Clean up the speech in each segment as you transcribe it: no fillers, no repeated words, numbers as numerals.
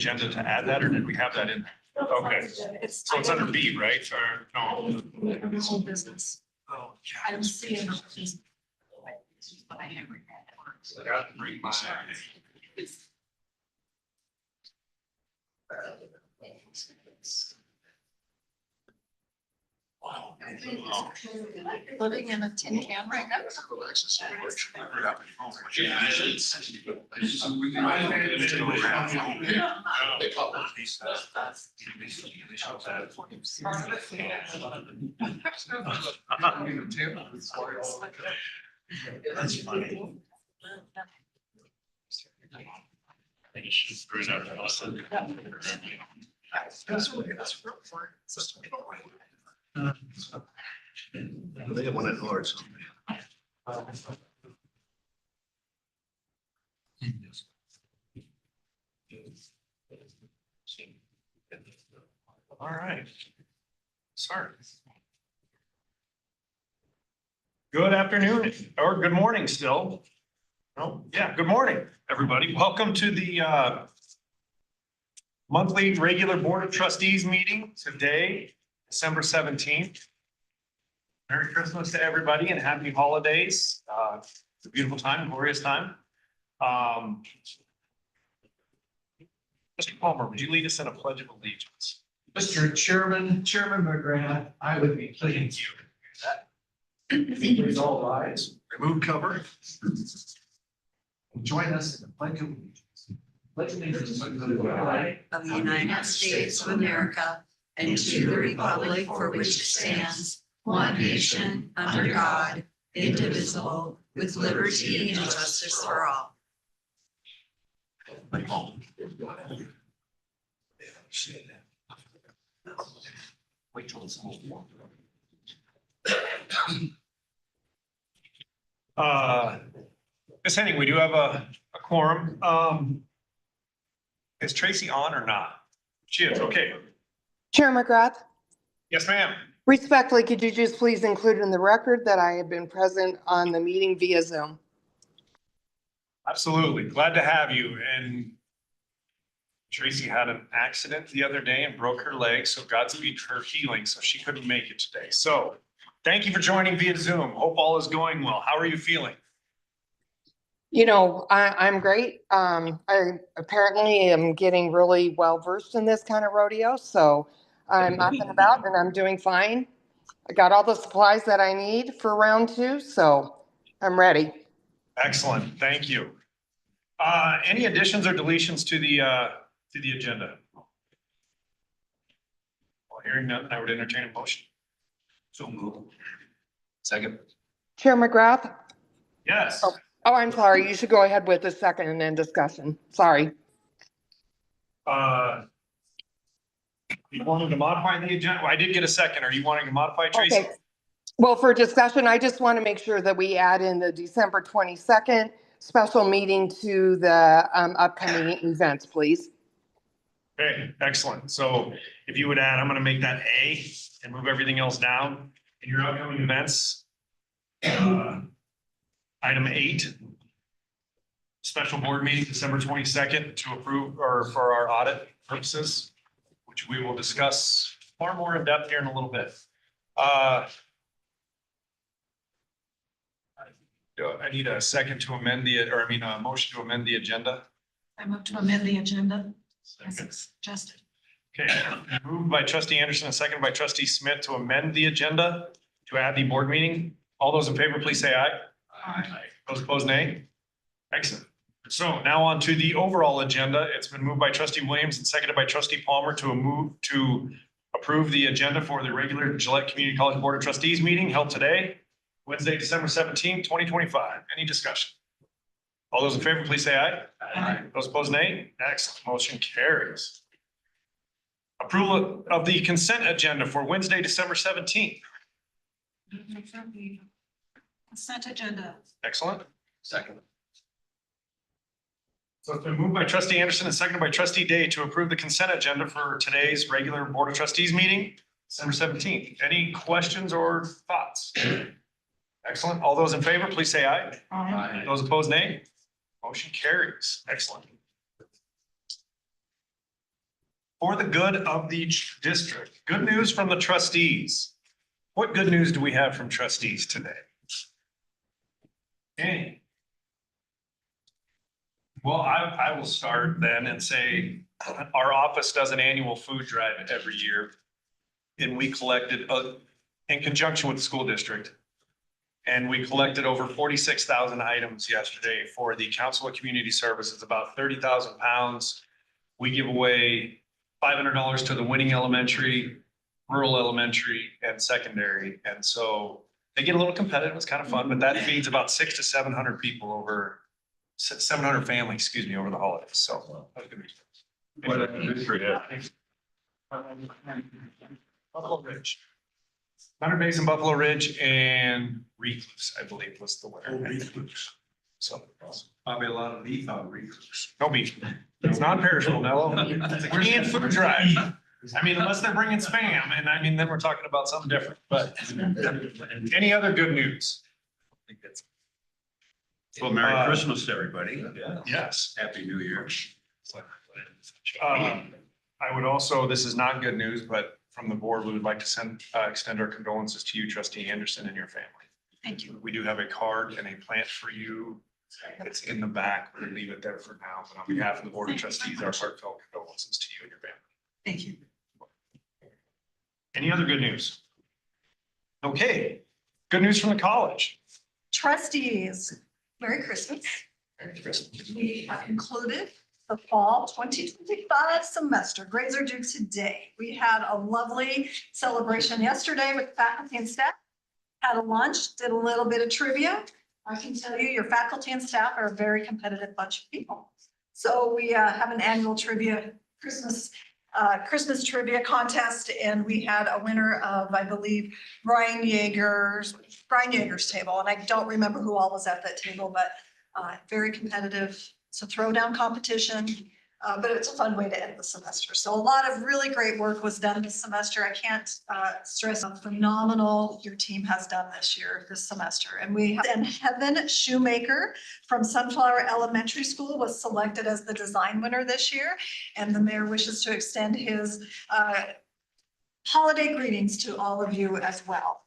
Agenda to add that, or did we have that in? Okay, so it's under B, right? Or no? Whole business. Oh, I don't see it. But I have read that. I got to bring my. Wow. Living in a tin can right now. That's funny. Screwed up. They have one at Lord's. All right. Sorry. Good afternoon, or good morning still. Oh, yeah, good morning, everybody. Welcome to the monthly regular Board of Trustees meeting today, December 17th. Merry Christmas to everybody and happy holidays. It's a beautiful time, glorious time. Mr. Palmer, would you lead us in a pledge of allegiance? Mr. Chairman McGrath, I would be pleased to do that. Please all rise, remove cover. And join us in the pledge of allegiance. Pledge allegiance to the flag of the United States of America and to the republic for which it stands, one nation, under God, indivisible, with liberty and justice for all. Wait till it's all. Ms. Henning, we do have a quorum. Is Tracy on or not? She is, okay. Chair McGrath, Yes, ma'am. respectfully, could you just please include in the record that I have been present on the meeting via Zoom? Absolutely. Glad to have you. And Tracy had an accident the other day and broke her leg, so Godspeed her healing, so she couldn't make it today. So thank you for joining via Zoom. Hope all is going well. How are you feeling? You know, I'm great. I apparently am getting really well versed in this kind of rodeo, so I'm up and about and I'm doing fine. I got all the supplies that I need for round 2, so I'm ready. Excellent. Thank you. Any additions or deletions to the agenda? Well, hearing none, I would entertain a motion. So move. Second. Chair McGrath? Yes. Oh, I'm sorry. You should go ahead with the second and then discussion. Sorry. You wanted to modify the agenda? Well, I did get a second. Are you wanting to modify, Tracy? Okay. Well, for discussion, I just want to make sure that we add in the December 22nd special meeting to the upcoming events, please. Okay, excellent. So if you would add, I'm gonna make that A and move everything else down in your upcoming events. Item 8, special board meeting, December 22nd to approve or for our audit purposes, which we will discuss far more in depth here in a little bit. I need a second to amend a motion to amend the agenda. I move to amend the agenda as Second. suggested. Okay, moved by trustee Anderson and seconded by trustee Smith to amend the agenda to add the board meeting. All those in favor, please say aye. Aye. Those opposed, nay. Excellent. So now on to the overall agenda. It's been moved by trustee Williams and seconded by trustee Palmer to approve the agenda for the regular Gillette Community College Board of Trustees meeting held today, Wednesday, December 17th, 2025. Any discussion? All those in favor, please say aye. Aye. Those opposed, nay. Excellent. Motion carries. Approval of the consent agenda for Wednesday, December 17th. Consent agenda. Excellent. Second. So it's been moved by trustee Anderson and seconded by trustee Day to approve the consent agenda for today's regular Board of Trustees meeting, December 17th. Any questions or thoughts? Excellent. All those in favor, please say aye. Aye. Those opposed, nay. Motion carries. Excellent. for the good of the district. Good news from the trustees. What good news do we have from trustees today? Any? Well, I will start then and say, our office does an annual food drive every year. And we collected, in conjunction with the school district. And we collected over 46,000 items yesterday for the Council of Community Services, about 30,000 pounds. We give away $500 to the winning elementary, rural elementary, and secondary. And so they get a little competitive. It's kind of fun, but that feeds about 600 to 700 people over, 700 families, excuse me, over the holidays. So. What a good for you. Buffalo Ridge. Thunder Basin, Buffalo Ridge, and Recluse, I believe was the winner. So. Probably a lot of beef on Recluse. No beef. It's non-perishable, Nello. It's a canned food drive. I mean, unless they're bringing spam, and I mean, then we're talking about something different, but any other good news? Well, Merry Christmas to everybody. Yes. Happy New Year. I would also, this is not good news, but from the board, we would like to extend our condolences to you, trustee Anderson, and your family. Thank you. We do have a card and a plant for you. It's in the back. We'll leave it there for now, but on behalf of the board of trustees, our heartfelt condolences to you and your family. Thank you. Any other good news? Okay, good news from the college. Trustees, Merry Christmas. We have concluded the fall 2025 semester. Grades are due today. We had a lovely celebration yesterday with faculty and staff. Had a lunch, did a little bit of trivia. I can tell you, your faculty and staff are a very competitive bunch of people. So we have an annual trivia Christmas trivia contest, and we had a winner of, I believe, Brian Yeager's table, and I don't remember who all was at that table, but very competitive. It's a throwdown competition, but it's a fun way to end the semester. So a lot of really great work was done this semester. I can't stress how phenomenal your team has done this semester. And Heaven Shoemaker from Sunflower Elementary School was selected as the design winner this year. And the mayor wishes to extend his holiday greetings to all of you as well.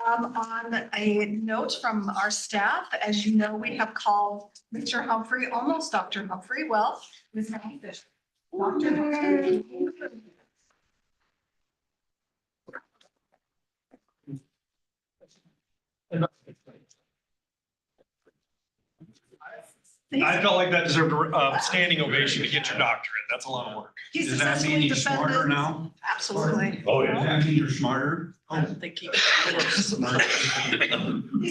On a note from our staff, as you know, we have called Mr. Humphrey, almost Dr. Humphrey, well, Ms. Fisher. Dr. Humphrey. I felt like that deserved a standing ovation to get your doctorate. That's a lot of work. He Does that mean successfully he's smarter defended. now? Absolutely. Oh, yeah. Does that mean you're smarter? I don't think he. He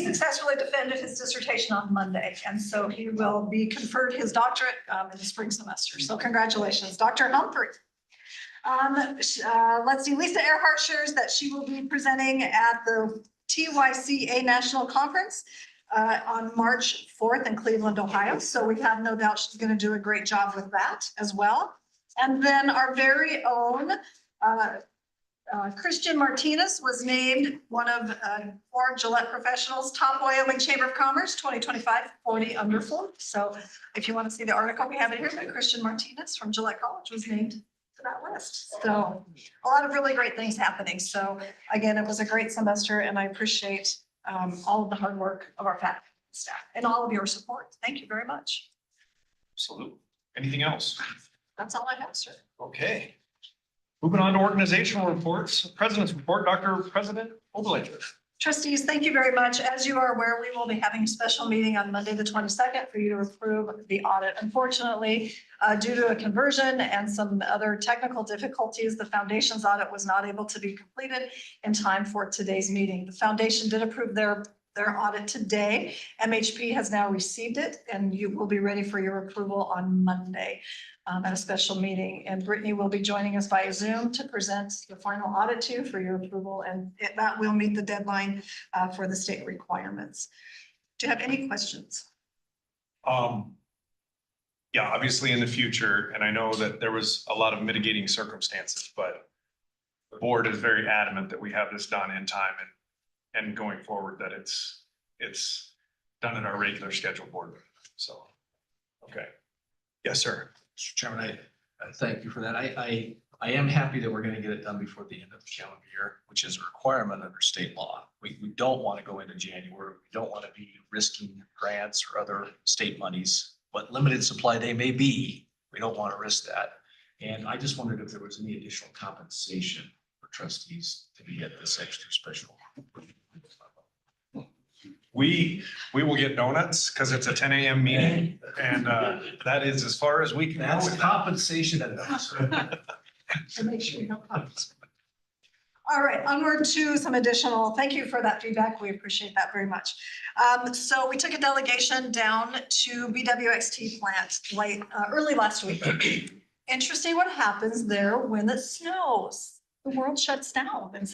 successfully defended his dissertation on Monday, and so he will be conferred his doctorate in the spring semester. So congratulations, Dr. Humphrey. Let's see, Lisa Earhart shares that she will be presenting at the TYCA National Conference on March 4th in Cleveland, Ohio. So we have no doubt she's going to do a great job with that as well. And then our very own Christian Martinez was named one of four Gillette Professionals Top Wyoming Chamber of Commerce 2025 40 under 40. So if you want to see the article, we have it here, but Christian Martinez from Gillette College was named to that list. So a lot of really great things happening. So again, it was a great semester, and I appreciate all of the hard work of our faculty and staff and all of your support. Thank you very much. Absolutely. Anything else? That's all I have, sir. Okay. Moving on to organizational reports. President's report, Dr. President Obelenger. Trustees, thank you very much. As you are aware, we will be having a special meeting on Monday, the 22nd, for you to approve the audit. Unfortunately, due to a conversion and some other technical difficulties, the foundation's audit was not able to be completed in time for today's meeting. The foundation did approve their audit today. MHP has now received it, and you will be ready for your approval on Monday at a special meeting. And Brittany will be joining us via Zoom to present the final audit to you for your approval, and that will meet the deadline for the state requirements. Do you have any questions? Yeah, obviously in the future, and I know that there was a lot of mitigating circumstances, but the board is very adamant that we have this done in time and going forward that it's done at our regular scheduled board. So, okay. Yes, sir. Mr. Chairman, I thank you for that. I I am happy that we're gonna get it done before the end of the calendar year, which is a requirement under state law. We don't want to go into January. We don't want to be risking grants or other state monies, what limited supply they may be. We don't want to risk that. And I just wondered if there was any additional compensation for trustees to get this extra special. We will get donuts because it's a 10 a.m. meeting and that is as far as we can go That's with that. compensation enough. So make sure you have copies. All right, onward to some additional, thank you for that feedback. We appreciate that very much. So we took a delegation down to BWXT plant early last week. Interesting what happens there when it snows. The world shuts down in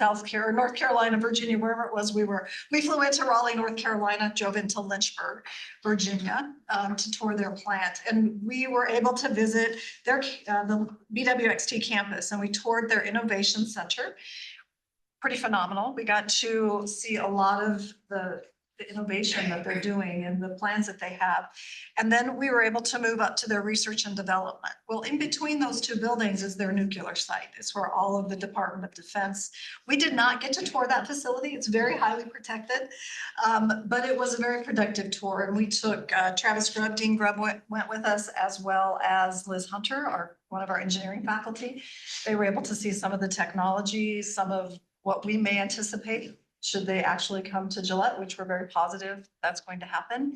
North Carolina, Virginia, wherever it was we were. We flew into Raleigh, North Carolina, drove into Lynchburg, Virginia, to tour their plant. And we were able to visit the BWXT campus, and we toured their innovation center. Pretty phenomenal. We got to see a lot of the innovation that they're doing and the plans that they have. And then we were able to move up to their research and development. Well, in between those two buildings is their nuclear site. It's where all of the Department of Defense. We did not get to tour that facility. It's very highly protected, but it was a very productive tour. And we took Travis Grubb, Dean Grubb went with us, as well as Liz Hunter, one of our engineering faculty. They were able to see some of the technology, some of what we may anticipate should they actually come to Gillette, which we're very positive that's going to happen.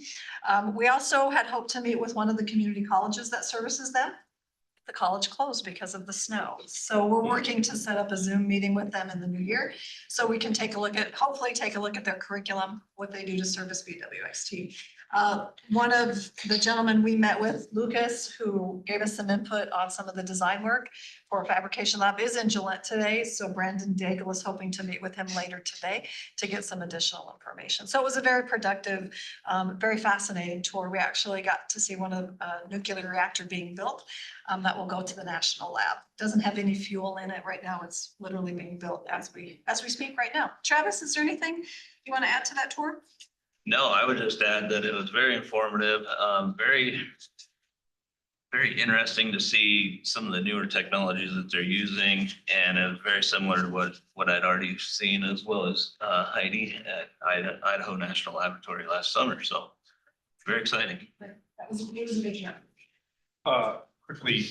We also had hoped to meet with one of the community colleges that services them. The college closed because of the snow. So we're working to set up a Zoom meeting with them in the new year so we can hopefully take a look at their curriculum, what they do to service BWXT. One of the gentlemen we met with, Lucas, who gave us some input on some of the design work for Fabrication Lab, is in Gillette today. So Brandon Daigle is hoping to meet with him later today to get some additional information. So it was a very productive, very fascinating tour. We actually got to see one of a nuclear reactor being built that will go to the national lab. Doesn't have any fuel in it right now. It's literally being built as we speak right now. Travis, is there anything you want to add to that tour? No, I would just add that it was very informative, very interesting to see some of the newer technologies that they're using. And it was very similar to what I'd already seen, as well as Heidi at Idaho National Laboratory last summer. So very exciting. It was a big jump. Quickly,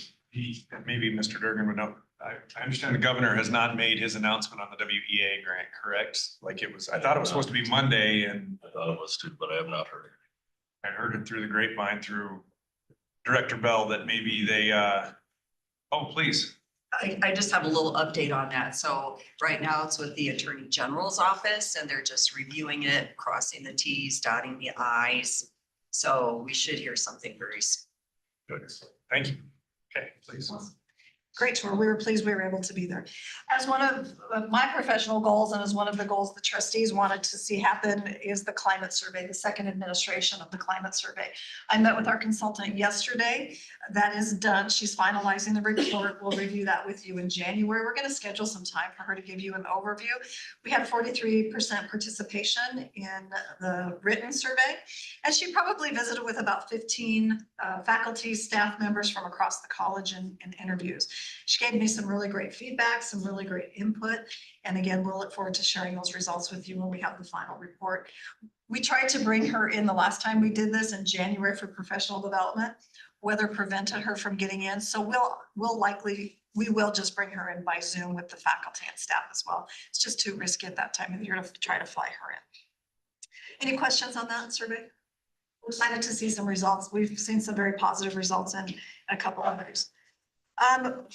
maybe Mr. Durgan would know. I understand the governor has not made his announcement on the WEA grant, correct? Like I thought it was supposed to be Monday and I thought it was too, but I have not heard it. I heard it through the grapevine through Director Bell that maybe they, oh, please. I just have a little update on that. So right now it's with the Attorney General's office and they're just reviewing it, crossing the Ts, dotting the Is. So we should hear something very soon. Good. Thank you. Okay, please. Great tour. We were pleased we were able to be there. As one of my professional goals and as one of the goals the trustees wanted to see happen is the climate survey, the second administration of the climate survey. I met with our consultant yesterday. That is done. She's finalizing the report. We'll review that with you in January. We're going to schedule some time for her to give you an overview. We had 43% participation in the written survey, and she probably visited with about 15 faculty, staff members from across the college in interviews. She gave me some really great feedback, some really great input. And again, we'll look forward to sharing those results with you when we have the final report. We tried to bring her in the last time we did this in January for professional development. Weather prevented her from getting in. So we will just bring her in by Zoom with the faculty and staff as well. It's just too risky at that time of the year to try to fly her in. Any questions on that survey? We're excited to see some results. We've seen some very positive results and a couple others.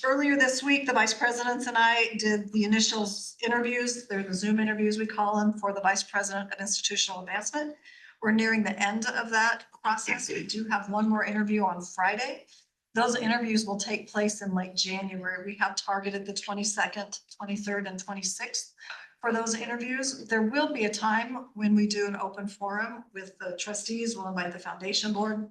Earlier this week, the vice presidents and I did the initial interviews. They're the Zoom interviews, we call them, for the vice president of institutional advancement. We're nearing the end of that process. We do have one more interview on Friday. Those interviews will take place in late January. We have targeted the 22nd, 23rd, and 26th for those interviews. There will be a time when we do an open forum with the trustees. We'll invite the foundation board,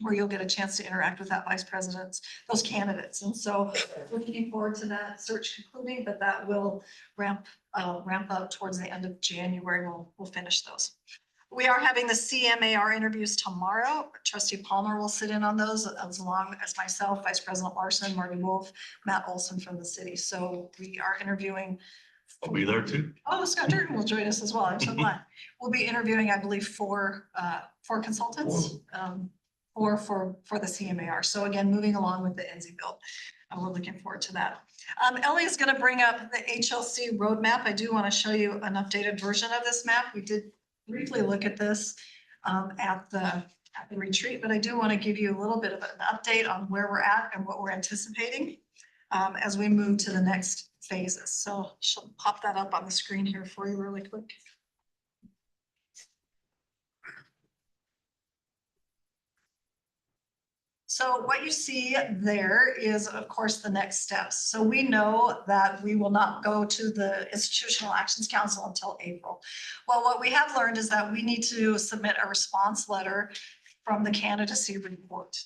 where you'll get a chance to interact with that vice presidents, those candidates. And so we're looking forward to that search concluding, but that will ramp up towards the end of January. We'll finish those. We are having the CMAR interviews tomorrow. Trustee Palmer will sit in on those as long as myself, Vice President Larson, Marty Wolf, Matt Olson from the city. So we are interviewing. I'll be there too. Oh, Scott Durden will join us as well. I'm so glad. We'll be interviewing, I believe, four consultants, for the CMAR. So again, moving along with the NZ bill. We're looking forward to that. Ellie is going to bring up the HLC roadmap. I do want to show you an updated version of this map. We did briefly look at this at the retreat, but I do want to give you a little bit of an update on where we're at and what we're anticipating as we move to the next phases. So she'll pop that up on the screen here for you really quick. So what you see there is, of course, the next steps. So we know that we will not go to the Institutional Actions Council until April. Well, what we have learned is that we need to submit a response letter from the candidacy report.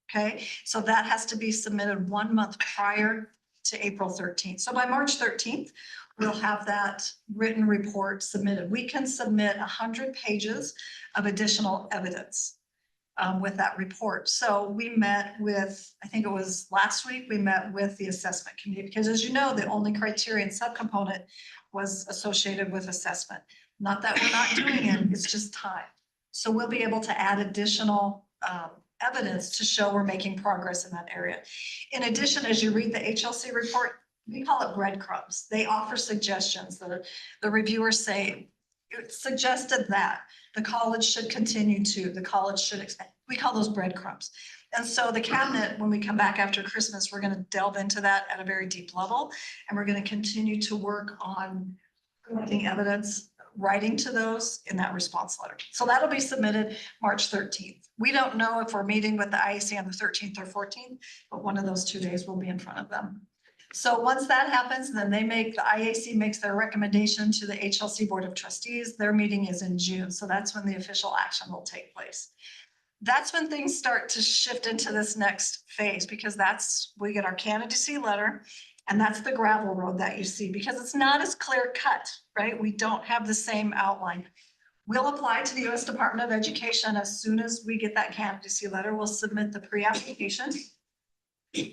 Okay, so that has to be submitted 1 month prior to April 13th. So by March 13th, we'll have that written report submitted. We can submit 100 pages of additional evidence with that report. So we met with, I think it was last week, we met with the assessment committee, because as you know, the only criterion subcomponent was associated with assessment. Not that we're not doing it, it's just time. So we'll be able to add additional evidence to show we're making progress in that area. In addition, as you read the HLC report, we call it breadcrumbs. They offer suggestions. The reviewers say, it suggested that the college should continue to, the college should expand. We call those breadcrumbs. And so the cabinet, when we come back after Christmas, we're going to delve into that at a very deep level. And we're going to continue to work on collecting evidence, writing to those in that response letter. So that'll be submitted March 13th. We don't know if we're meeting with the IAC on the 13th or 14th, but one of those 2 days will be in front of them. So once that happens, then the IAC makes their recommendation to the HLC Board of Trustees. Their meeting is in June. So that's when the official action will take place. That's when things start to shift into this next phase, because we get our candidacy letter, and that's the gravel road that you see, because it's not as clear cut, right? We don't have the same outline. We'll apply to the U.S. Department of Education as soon as we get that candidacy letter. We'll submit the pre-application.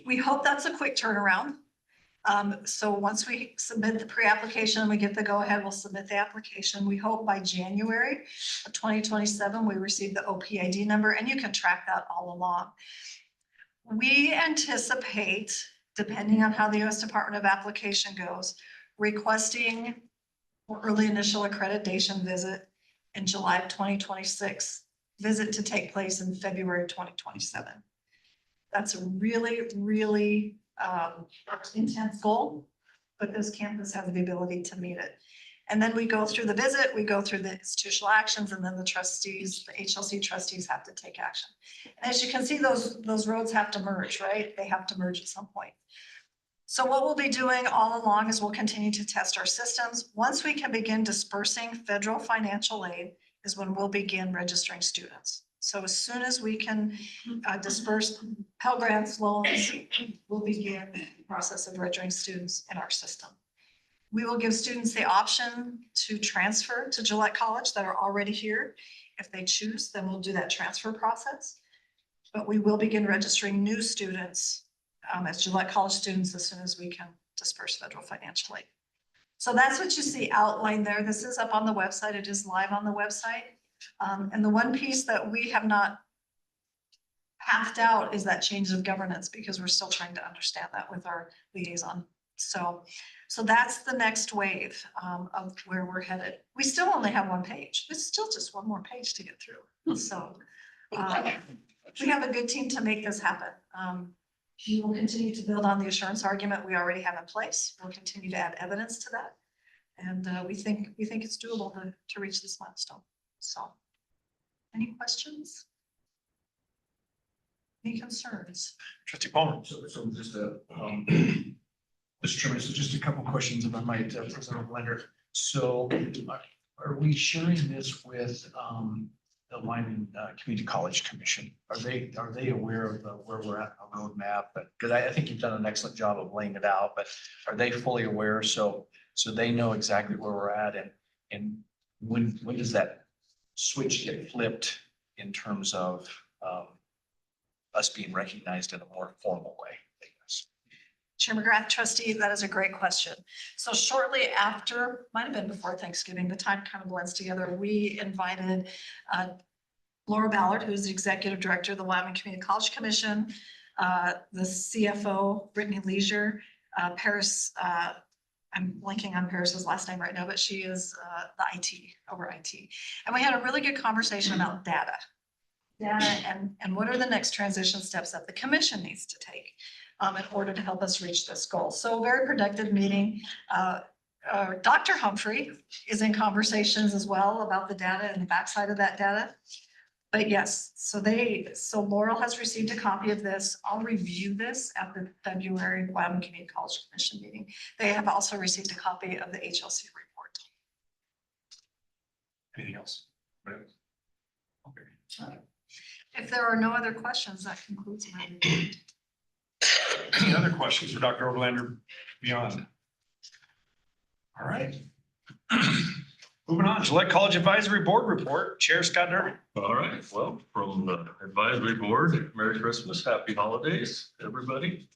We hope that's a quick turnaround. So once we submit the pre-application, we get the go-ahead, we'll submit the application. We hope by January of 2027, we receive the OPID number, and you can track that all along. We anticipate, depending on how the U.S. Department of Application goes, requesting early initial accreditation visit in July of 2026, visit to take place in February of 2027. That's a really, really intense goal, but this campus has the ability to meet it. And then we go through the visit, we go through the institutional actions, and then the trustees, the HLC trustees have to take action. And as you can see, those roads have to merge, right? They have to merge at some point. So what we'll be doing all along is we'll continue to test our systems. Once we can begin dispersing federal financial aid is when we'll begin registering students. So as soon as we can disperse Pell Grants, loans, we'll begin the process of registering students in our system. We will give students the option to transfer to Gillette College that are already here. If they choose, then we'll do that transfer process. But we will begin registering new students as Gillette College students as soon as we can disperse federal financial aid. So that's what you see outlined there. This is up on the website. It is live on the website. And the one piece that we have not pathed out is that change of governance, because we're still trying to understand that with our liaison. So that's the next wave of where we're headed. We still only have one page. There's still just one more page to get through. So we have a good team to make this happen. We will continue to build on the assurance argument we already have in place. We'll continue to add evidence to that. And we think it's doable to reach this milestone. So any questions? Any concerns? Trustee Palmer. So just Mr. Chairman, so just a couple questions if I might, President Blender. So are we sharing this with the Lyman Community College Commission? Are they aware of where we're at on the roadmap? But because I think you've done an excellent job of laying it out, but are they fully aware? So they know exactly where we're at, and when does that switch get flipped in terms of us being recognized in a more formal way, I guess? Chair McGrath, trustee, that is a great question. So shortly after, might have been before Thanksgiving, the time kind of blends together. We invited Laura Ballard, who's the executive director of the Wyoming Community College Commission, the CFO, Brittany Leisure, Paris, I'm blanking on Paris's last name right now, but she is the IT, over IT. And we had a really good conversation about data. And what are the next transition steps that the commission needs to take in order to help us reach this goal. So very productive meeting. Dr. Humphrey is in conversations as well about the data and the backside of that data. But yes, so Laurel has received a copy of this. I'll review this at the February Wyoming Community College Commission meeting. They have also received a copy of the HLC report. Anything else? Okay. If there are no other questions, that concludes my report. Any other questions for Dr. Overlander beyond? All right. Moving on, Gillette College Advisory Board Report, Chair Scott Derby. All right, well, from the advisory board, Merry Christmas, Happy Holidays, everybody.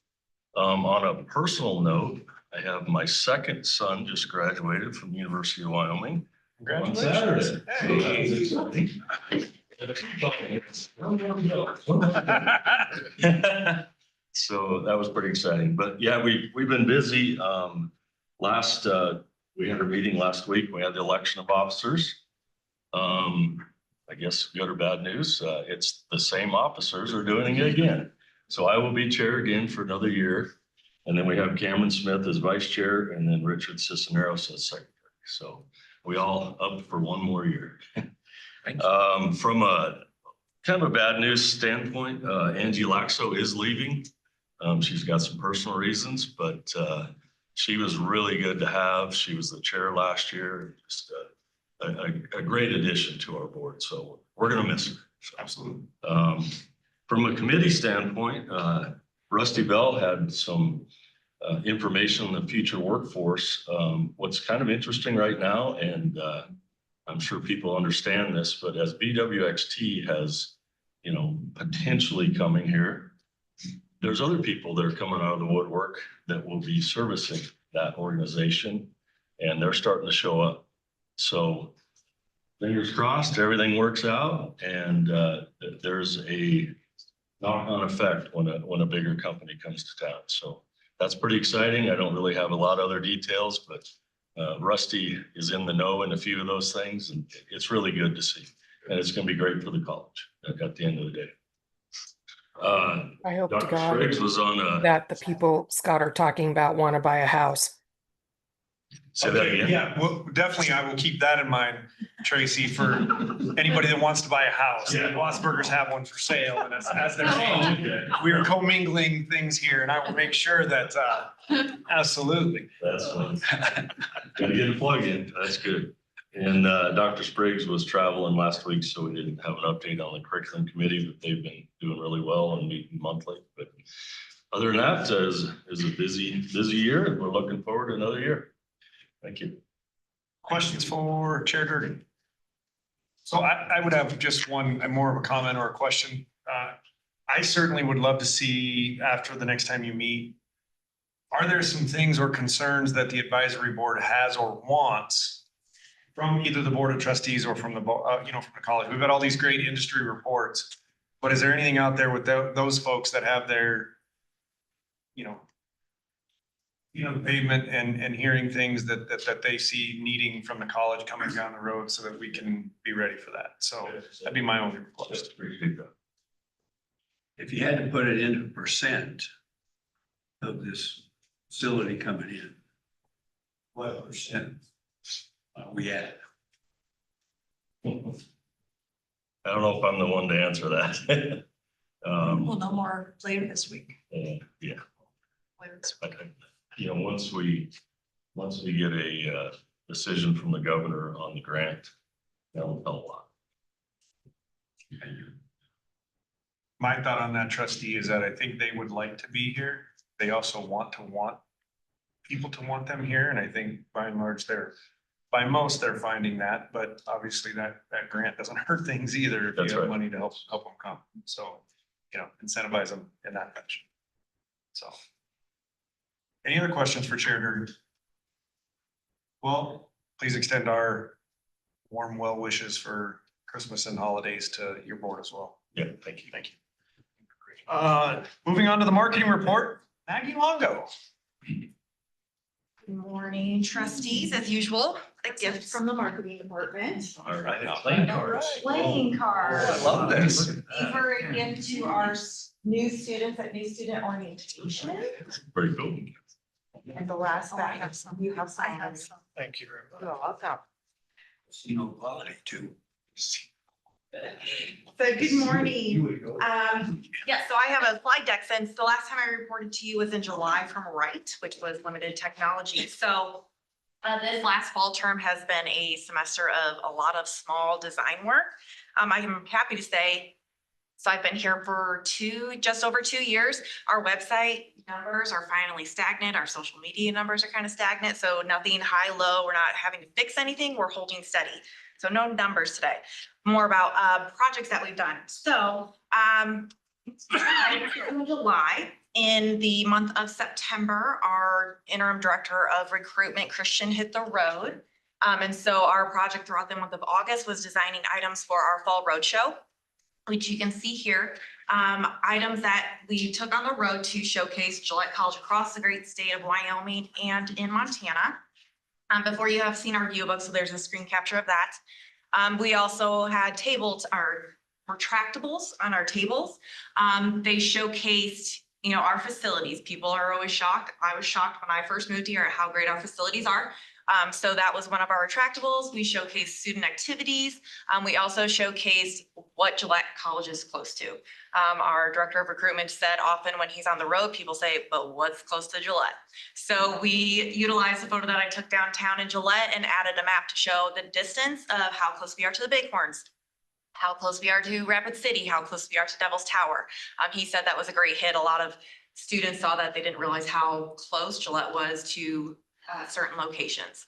On a personal note, I have my second son just graduated from the University of Wyoming on Saturday. So that was exciting. So that was pretty exciting, but yeah, we've been busy. We had our meeting last week. We had the election of officers. I guess good or bad news, it's the same officers are doing it again. So I will be chair again for another year. And then we have Cameron Smith as vice chair and then Richard Cisneros as secretary. So we all up for one more year. From a kind of a bad news standpoint, Angie Laxo is leaving. She's got some personal reasons, but she was really good to have. She was the chair last year, just a great addition to our board. So we're going to miss her. So, Absolutely. From a committee standpoint, Rusty Bell had some information on the future workforce. What's kind of interesting right now, and I'm sure people understand this, but as BWXT has, potentially coming here, there's other people that are coming out of the woodwork that will be servicing that organization, and they're starting to show up. So fingers crossed, everything works out, and there's a knock-on effect when a bigger company comes to town. So that's pretty exciting. I don't really have a lot of other details, but Rusty is in the know in a few of those things, and it's really good to see. And it's going to be great for the college at the end of the day. I hope to Dr. God Spriggs was on that the people Scott are talking about want to buy a house. say that Okay, again. yeah, well, definitely, I will keep that in mind, Tracy, for anybody that wants to buy a house. Yeah. Wasburgers have one for sale, and as they're Oh, changing, okay. we are commingling things here, and I will make sure that, absolutely. That's fun. Gotta get a plug in. That's good. And Dr. Spriggs was traveling last week, so we didn't have an update on the curriculum committee, but they've been doing really well and meeting monthly. But other than that, is a busy year, and we're looking forward to another year. Thank you. Questions for Chair Durgan? So I would have just one, more of a comment or a question. I certainly would love to see after the next time you meet, are there some things or concerns that the advisory board has or wants from either the board of trustees or from the, from the college? We've got all these great industry reports, but is there anything out there with those folks that have their, the pavement and hearing things that they see needing from the college coming down the road so that we can be ready for that? So that'd be my only request. Appreciate that. If you had to put it into percent of this facility coming in, what percent we at? I don't know if I'm the one to answer that. We'll know more later this week. Yeah. Later this week. Once we get a decision from the governor on the grant, that'll help a lot. My thought on that, trustee, is that I think they would like to be here. They also want people to want them here. And I think by and large, they're by most, they're finding that, but obviously that grant doesn't hurt things either if That's you have right. money to help them come. So, incentivize them in that fashion. So. Any other questions for Chair Durgan? Well, please extend our warm well wishes for Christmas and holidays to your board as well. Yeah, thank you. Thank you. Moving on to the marketing report, Maggie Longo. Good morning, trustees, as usual, a gift from the marketing department. All right. Playing cards. Playing cards. Oh, I love this. These were a gift to our new students at new student orientation. Very cool. And the last Oh, I bag have of some. you have some. I have some. Thank you very much. You're welcome. Quality too. So good morning. Yeah, so I have a slide deck since the last time I reported to you was in July from Wright, which was limited technology. So this last fall term has been a semester of a lot of small design work. I am happy to say, so I've been here for just over 2 years. Our website numbers are finally stagnant. Our social media numbers are kind of stagnant. So nothing high, low. We're not having to fix anything. We're holding steady. So no numbers today. More about projects that we've done. So in July, in the month of September, our interim director of recruitment, Christian, hit the road. And so our project throughout the month of August was designing items for our fall roadshow, which you can see here. Items that we took on the road to showcase Gillette College across the great state of Wyoming and in Montana. Before you have seen our viewbook, so there's a screen capture of that. We also had tables, our retractables on our tables. They showcased, our facilities. People are always shocked. I was shocked when I first moved here at how great our facilities are. So that was one of our retractables. We showcased student activities. We also showcased what Gillette College is close to. Our director of recruitment said often when he's on the road, people say, but what's close to Gillette? So we utilized the photo that I took downtown in Gillette and added a map to show the distance of how close we are to the Bighorns, how close we are to Rapid City, how close we are to Devil's Tower. He said that was a great hit. A lot of students saw that. They didn't realize how close Gillette was to certain locations.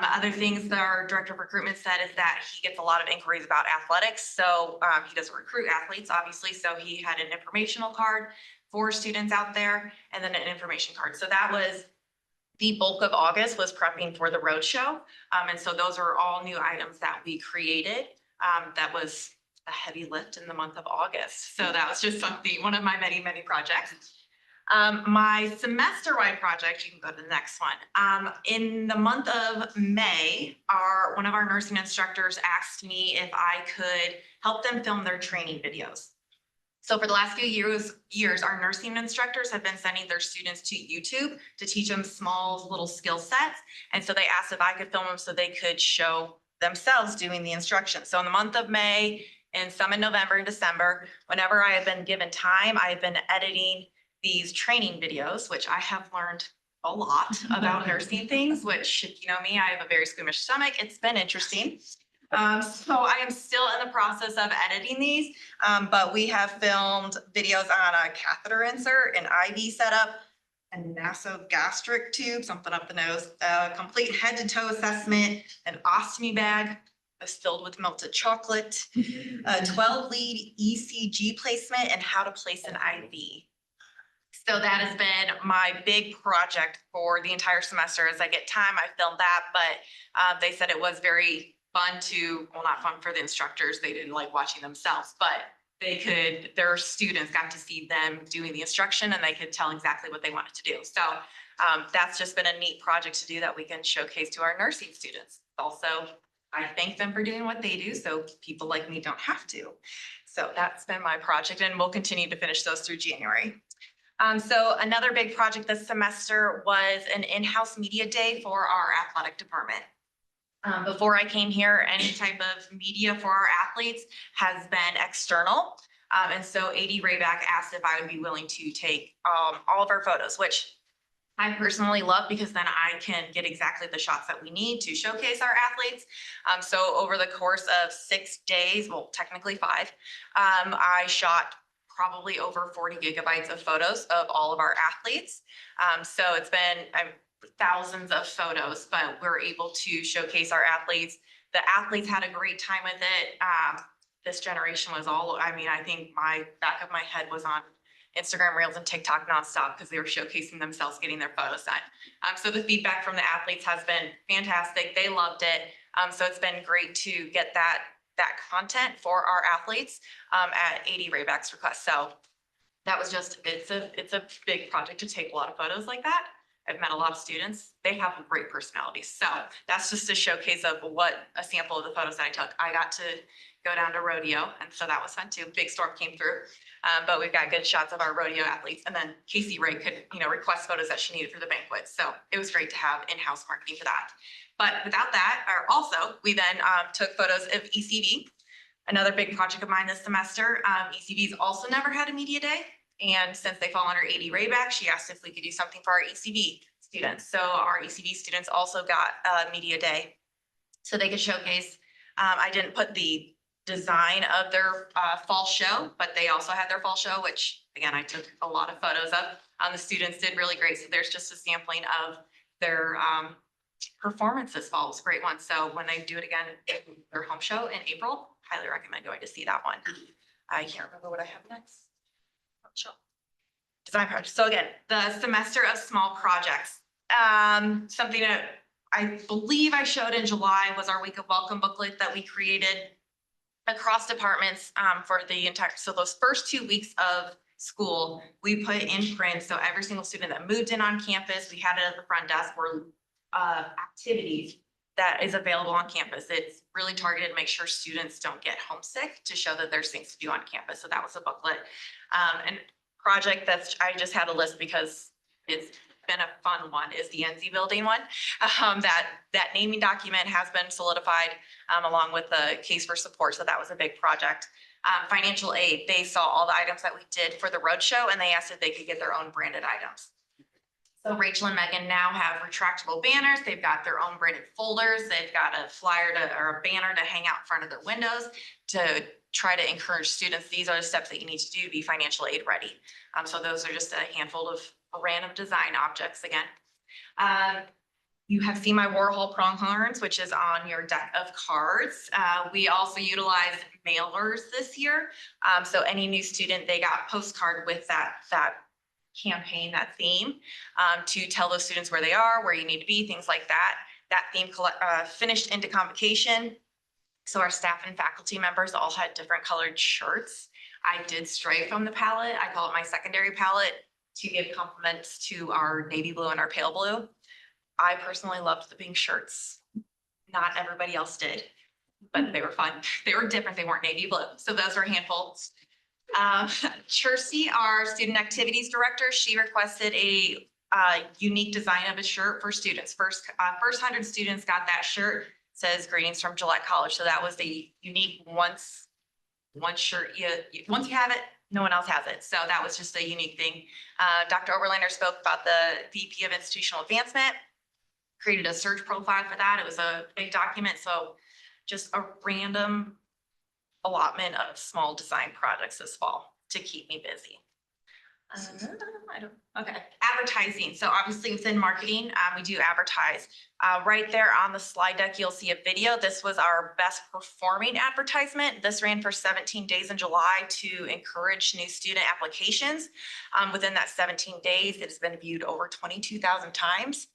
Other things that our director of recruitment said is that he gets a lot of inquiries about athletics. So he doesn't recruit athletes, obviously. So he had an informational card for students out there and then an information card. So that was the bulk of August was prepping for the roadshow. And so those are all new items that we created. That was a heavy lift in the month of August. So that was just one of my many, many projects. My semester-wide project, you can go to the next one. In the month of May, one of our nursing instructors asked me if I could help them film their training videos. So for the last few years, our nursing instructors have been sending their students to YouTube to teach them small little skill sets. And so they asked if I could film them so they could show themselves doing the instruction. So in the month of May and some in November and December, whenever I have been given time, I have been editing these training videos, which I have learned a lot about nursing things, which, if you know me, I have a very squeamish stomach. It's been interesting. So I am still in the process of editing these, but we have filmed videos on a catheter insert, an IV setup, a nasogastric tube, something up the nose, a complete head to toe assessment, an ostomy bag that's filled with melted chocolate, a 12 lead ECG placement, and how to place an IV. So that has been my big project for the entire semester. As I get time, I filmed that, but they said it was very fun not fun for the instructors. They didn't like watching themselves, but their students got to see them doing the instruction and they could tell exactly what they wanted to do. So that's just been a neat project to do that we can showcase to our nursing students. Also, I thank them for doing what they do so people like me don't have to. So that's been my project and we'll continue to finish those through January. So another big project this semester was an in-house media day for our athletic department. Before I came here, any type of media for our athletes has been external. And so AD Rayback asked if I would be willing to take all of our photos, which I personally love because then I can get exactly the shots that we need to showcase our athletes. So over the course of 6 days, well, technically 5, I shot probably over 40 gigabytes of photos of all of our athletes. So it's been thousands of photos, but we're able to showcase our athletes. The athletes had a great time with it. This generation was I think my back of my head was on Instagram Reels and TikTok nonstop because they were showcasing themselves getting their photos done. So the feedback from the athletes has been fantastic. They loved it. So it's been great to get that content for our athletes at 80 Raybacks request. So that was just, it's a big project to take a lot of photos like that. I've met a lot of students. They have great personalities. So that's just a showcase of what a sample of the photos that I took. I got to go down to rodeo, and so that was fun too. Big storm came through, but we've got good shots of our rodeo athletes. And then Casey Ray could, request photos that she needed for the banquet. So it was great to have in-house marketing for that. But without that, we then took photos of ECV, another big project of mine this semester. ECV's also never had a media day. And since they fall under 80 Rayback, she asked if we could do something for our ECV students. So our ECV students also got a media day so they could showcase. I didn't put the design of their fall show, but they also had their fall show, which again, I took a lot of photos of. The students did really great. So there's just a sampling of their performance this fall. It was a great one. So when they do it again, their home show in April, highly recommend going to see that one. I can't remember what I have next. Design project. So again, the semester of small projects. Something that I believe I showed in July was our week of welcome booklet that we created across departments for the entire, so those first 2 weeks of school, we put in print. So every single student that moved in on campus, we had it at the front desk were activities that is available on campus. It's really targeted to make sure students don't get homesick, to show that there's things to do on campus. So that was a booklet. And project I just had a list because it's been a fun one is the NZ building one. That naming document has been solidified along with the case for support. So that was a big project. Financial aid, they saw all the items that we did for the roadshow and they asked if they could get their own branded items. So Rachel and Megan now have retractable banners. They've got their own branded folders. They've got a flyer or a banner to hang out in front of their windows to try to encourage students. These are the steps that you need to do to be financial aid ready. So those are just a handful of random design objects again. You have seen my Warhol pronghorns, which is on your deck of cards. We also utilized mailers this year. So any new student, they got a postcard with that campaign, that theme, to tell those students where they are, where you need to be, things like that. That theme finished into convocation. So our staff and faculty members all had different colored shirts. I did stray from the palette. I call it my secondary palette to give compliments to our navy blue and our pale blue. I personally loved the pink shirts. Not everybody else did, but they were fun. They were different. They weren't navy blue. So those were handfuls. Kirsty, our student activities director, she requested a unique design of a shirt for students. First 100 students got that shirt. Says greetings from Gillette College. So that was the unique one shirt. Once you have it, no one else has it. So that was just a unique thing. Dr. Oberlander spoke about the VP of Institutional Advancement, created a search profile for that. It was a big document. So just a random allotment of small design projects this fall to keep me busy. Okay, advertising. So obviously within marketing, we do advertise. Right there on the slide deck, you'll see a video. This was our best performing advertisement. This ran for 17 days in July to encourage new student applications. Within that 17 days, it's been viewed over 22,000 times.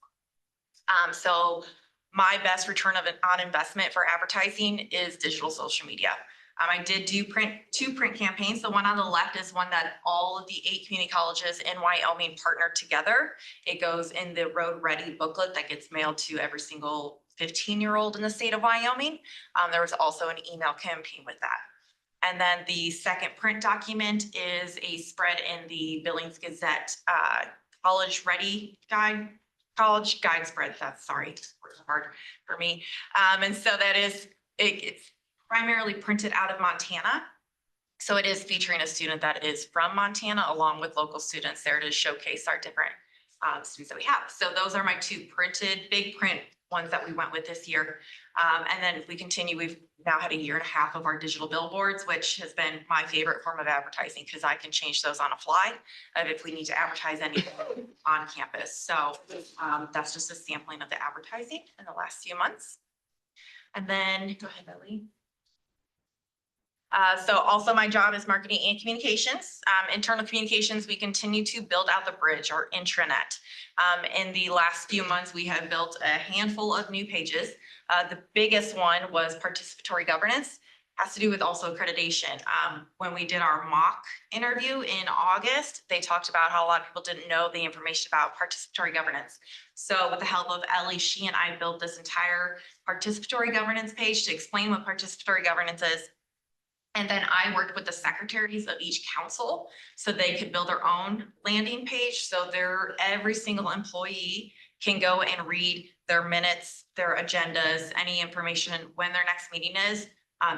So my best return on investment for advertising is digital social media. I did do two print campaigns. The one on the left is one that all of the 8 community colleges in Wyoming partnered together. It goes in the Road Ready booklet that gets mailed to every single 15-year-old in the state of Wyoming. There was also an email campaign with that. And then the second print document is a spread in the Billings Gazette college guide spread. That's hard for me. And so that is, it's primarily printed out of Montana. So it is featuring a student that is from Montana along with local students there to showcase our different students that we have. So those are my 2 printed, big print ones that we went with this year. And then if we continue, we've now had a year and a half of our digital billboards, which has been my favorite form of advertising because I can change those on a fly if we need to advertise anything on campus. So that's just a sampling of the advertising in the last few months. And then, go ahead, Ellie. So also my job is marketing and communications. Internal communications, we continue to build out the bridge or intranet. In the last few months, we have built a handful of new pages. The biggest one was participatory governance, has to do with also accreditation. When we did our mock interview in August, they talked about how a lot of people didn't know the information about participatory governance. So with the help of Ellie, she and I built this entire participatory governance page to explain what participatory governance is. And then I worked with the secretaries of each council so they could build their own landing page. So every single employee can go and read their minutes, their agendas, any information when their next meeting is.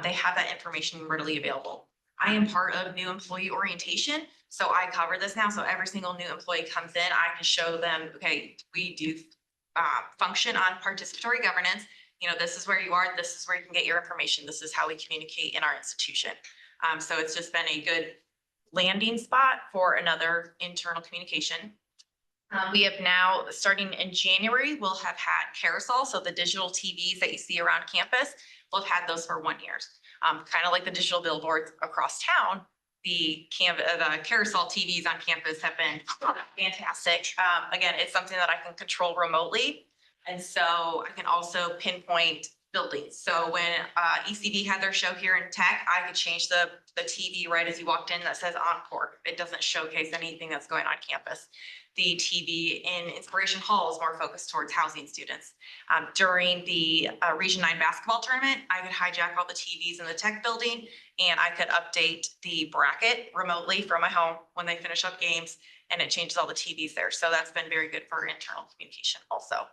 They have that information readily available. I am part of new employee orientation. So I cover this now. So every single new employee comes in, I can show them, okay, we do function on participatory governance. You know, this is where you are, this is where you can get your information. This is how we communicate in our institution. So it's just been a good landing spot for another internal communication. We have now, starting in January, we'll have had carousel. So the digital TVs that you see around campus, we'll have had those for 1 year. Kind of like the digital billboards across town. The carousel TVs on campus have been fantastic. Again, it's something that I can control remotely. And so I can also pinpoint buildings. So when ECD had their show here in Tech, I could change the TV right as you walked in that says Encore. It doesn't showcase anything that's going on campus. The TV in Inspiration Hall is more focused towards housing students. During the Region 9 basketball tournament, I could hijack all the TVs in the Tech building and I could update the bracket remotely from my home when they finish up games, and it changes all the TVs there. So that's been very good for internal communication also.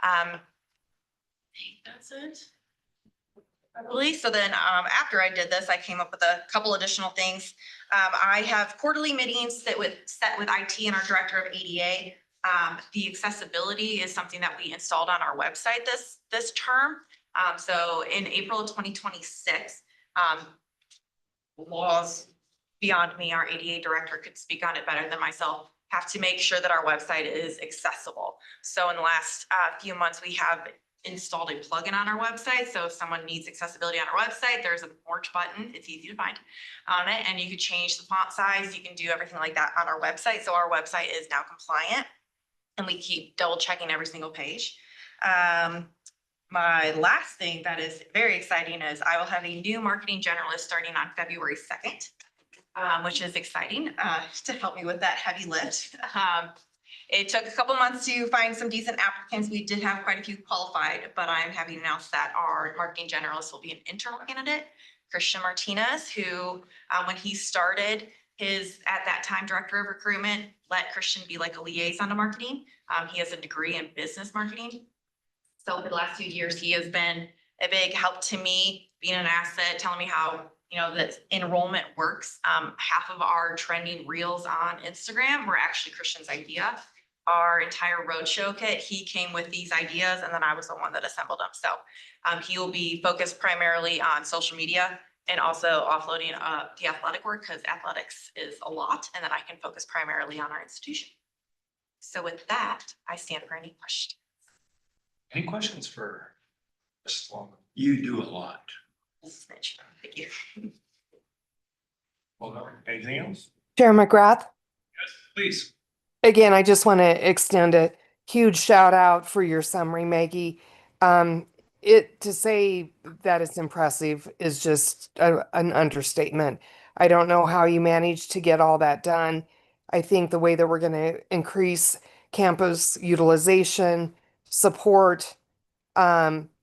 I think that's it. Probably. So then after I did this, I came up with a couple additional things. I have quarterly meetings set with IT and our director of ADA. The accessibility is something that we installed on our website this term. So in April of 2026, laws beyond me, our ADA director could speak on it better than myself, have to make sure that our website is accessible. So in the last few months, we have installed a plugin on our website. So if someone needs accessibility on our website, there's an orange button. It's easy to find on it. And you can change the font size. You can do everything like that on our website. So our website is now compliant and we keep double checking every single page. My last thing that is very exciting is I will have a new marketing generalist starting on February 2nd. Which is exciting to help me with that heavy lift. It took a couple months to find some decent applicants. We did have quite a few qualified, but I'm happy to announce that our marketing generalist will be an internal candidate, Christian Martinez, who when he started at that time, director of recruitment, let Christian be like a liaison to marketing. He has a degree in business marketing. So for the last 2 years, he has been a big help to me, being an asset, telling me how that enrollment works. Half of our trending reels on Instagram were actually Christian's idea. Our entire roadshow kit, he came with these ideas and then I was the one that assembled them. So he will be focused primarily on social media and also offloading the athletic work because athletics is a lot, and then I can focus primarily on our institution. So with that, I stand for any questions. Any questions for Mrs. Longman? You do a lot. Thank you. Well, no, anything else? Chair McGrath, Yes, please. again, I just want to extend a huge shout out for your summary, Maggie. To say that it's impressive is just an understatement. I don't know how you managed to get all that done. I think the way that we're going to increase campus utilization, support, ongoing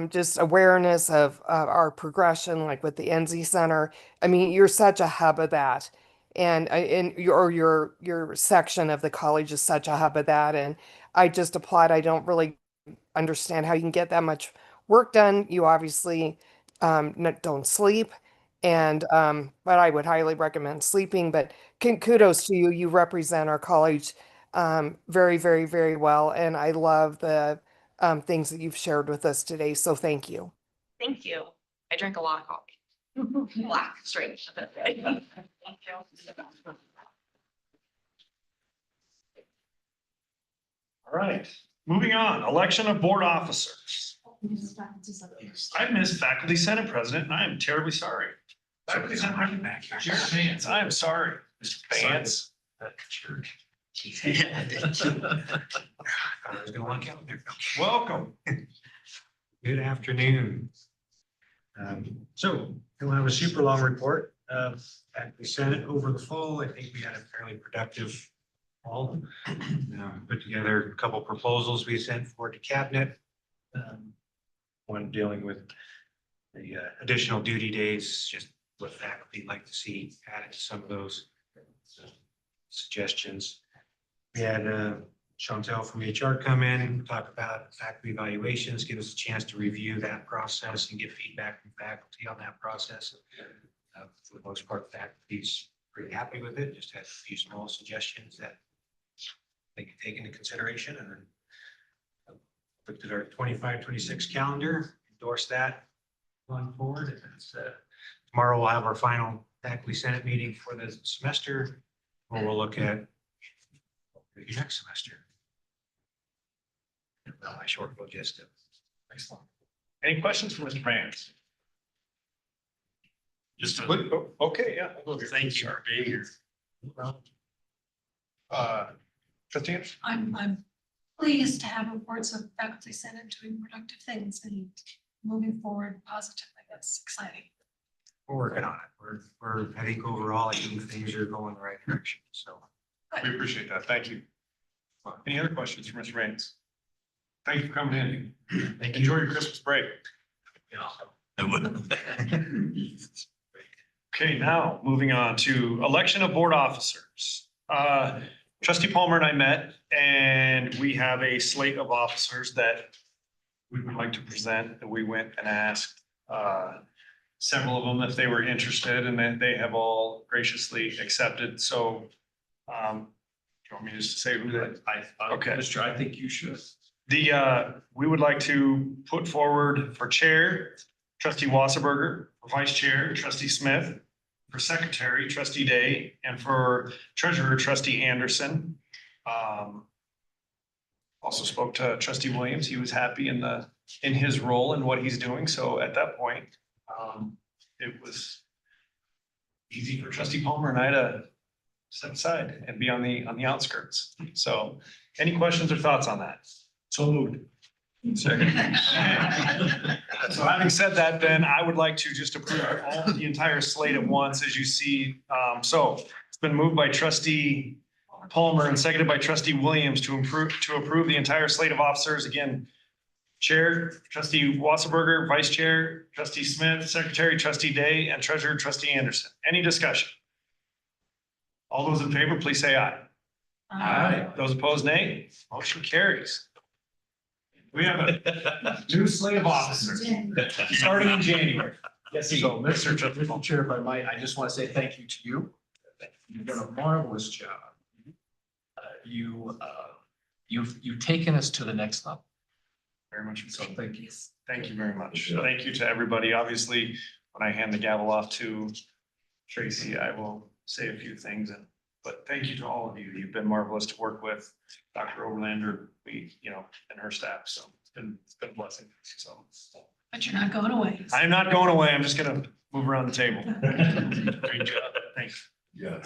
just awareness of our progression, like with the NZ Center. I mean, you're such a hub of that. And your section of the college is such a hub of that. And I just applaud. I don't really understand how you can get that much work done. You obviously don't sleep. And but I would highly recommend sleeping. But kudos to you. You represent our college very, very, very well. And I love the things that you've shared with us today. So thank you. Thank you. I drink a lot of coffee. Black, straight. Thank you. All right, moving on, election of board officers. I missed faculty senate president and I am terribly sorry. Faculty senate back here. Jared Vance, I am sorry. Mr. Vance. Welcome. Good afternoon. So we'll have a super long report. At the Senate over the fall, I think we had a fairly productive fall. Put together a couple proposals we sent forward to cabinet. One dealing with the additional duty days, just what faculty like to see added to some of those suggestions. We had Chantel from HR come in, talk about faculty evaluations, give us a chance to review that process and get feedback from faculty on that process. For the most part, faculty's pretty happy with it, just had a few small suggestions that they can take into consideration, and then looked at our 25-26 calendar, endorsed that going forward. And it's, tomorrow we'll have our final faculty senate meeting for the semester, where we'll look at your next semester. My short logistic. Excellent. Any questions for Mr. Vance? Just Okay, yeah. thank you for being here. Trustee Anderson? I'm pleased to have reports of faculty senate doing productive things and moving forward positively. That's exciting. We're working on it. I think overall, I think things are going the right direction, so. We appreciate that. Thank you. Any other questions for Mr. Vance? Thank you for coming in. Enjoy your Christmas break. I would. Okay, now moving on to election of board officers. Trustee Palmer and I met, and we have a slate of officers that we would like to present, that we went and asked several of them if they were interested, and then they have all graciously accepted. So do you want me just to say who that? Okay. Mr. I think you should. We would like to put forward for chair, Trustee Wasserberger, for vice chair, Trustee Smith, for secretary, Trustee Day, and for treasurer, Trustee Anderson. Also spoke to Trustee Williams. He was happy in his role and what he's doing. So at that point, it was easy for Trustee Palmer and I to step aside and be on the outskirts. So any questions or thoughts on that? So moved. Second. So having said that, then I would like to just approve the entire slate at once, as you see. So it's been moved by Trustee Palmer and seconded by Trustee Williams to approve the entire slate of officers. Again, Chair, Trustee Wasserberger, Vice Chair, Trustee Smith, Secretary, Trustee Day, and Treasurer, Trustee Anderson. Any discussion? All those in favor, please say aye. Aye. Those opposed, nay. Motion carries. We have a new slate of officers starting in January. Yes, so Mr. Chair, if I might, I just want to say thank you to you. You've done a marvelous job. You've taken us to the next level. Very much. So thank you. Thank you very much. Thank you to everybody. Obviously, when I hand the gavel off to Tracy, I will say a few things, but thank you to all of you. You've been marvelous to work with. Dr. Overlander, and her staff. So it's been a blessing. So. But you're not going away. I'm not going away. I'm just gonna move around the table. Great job. Thanks. Yeah.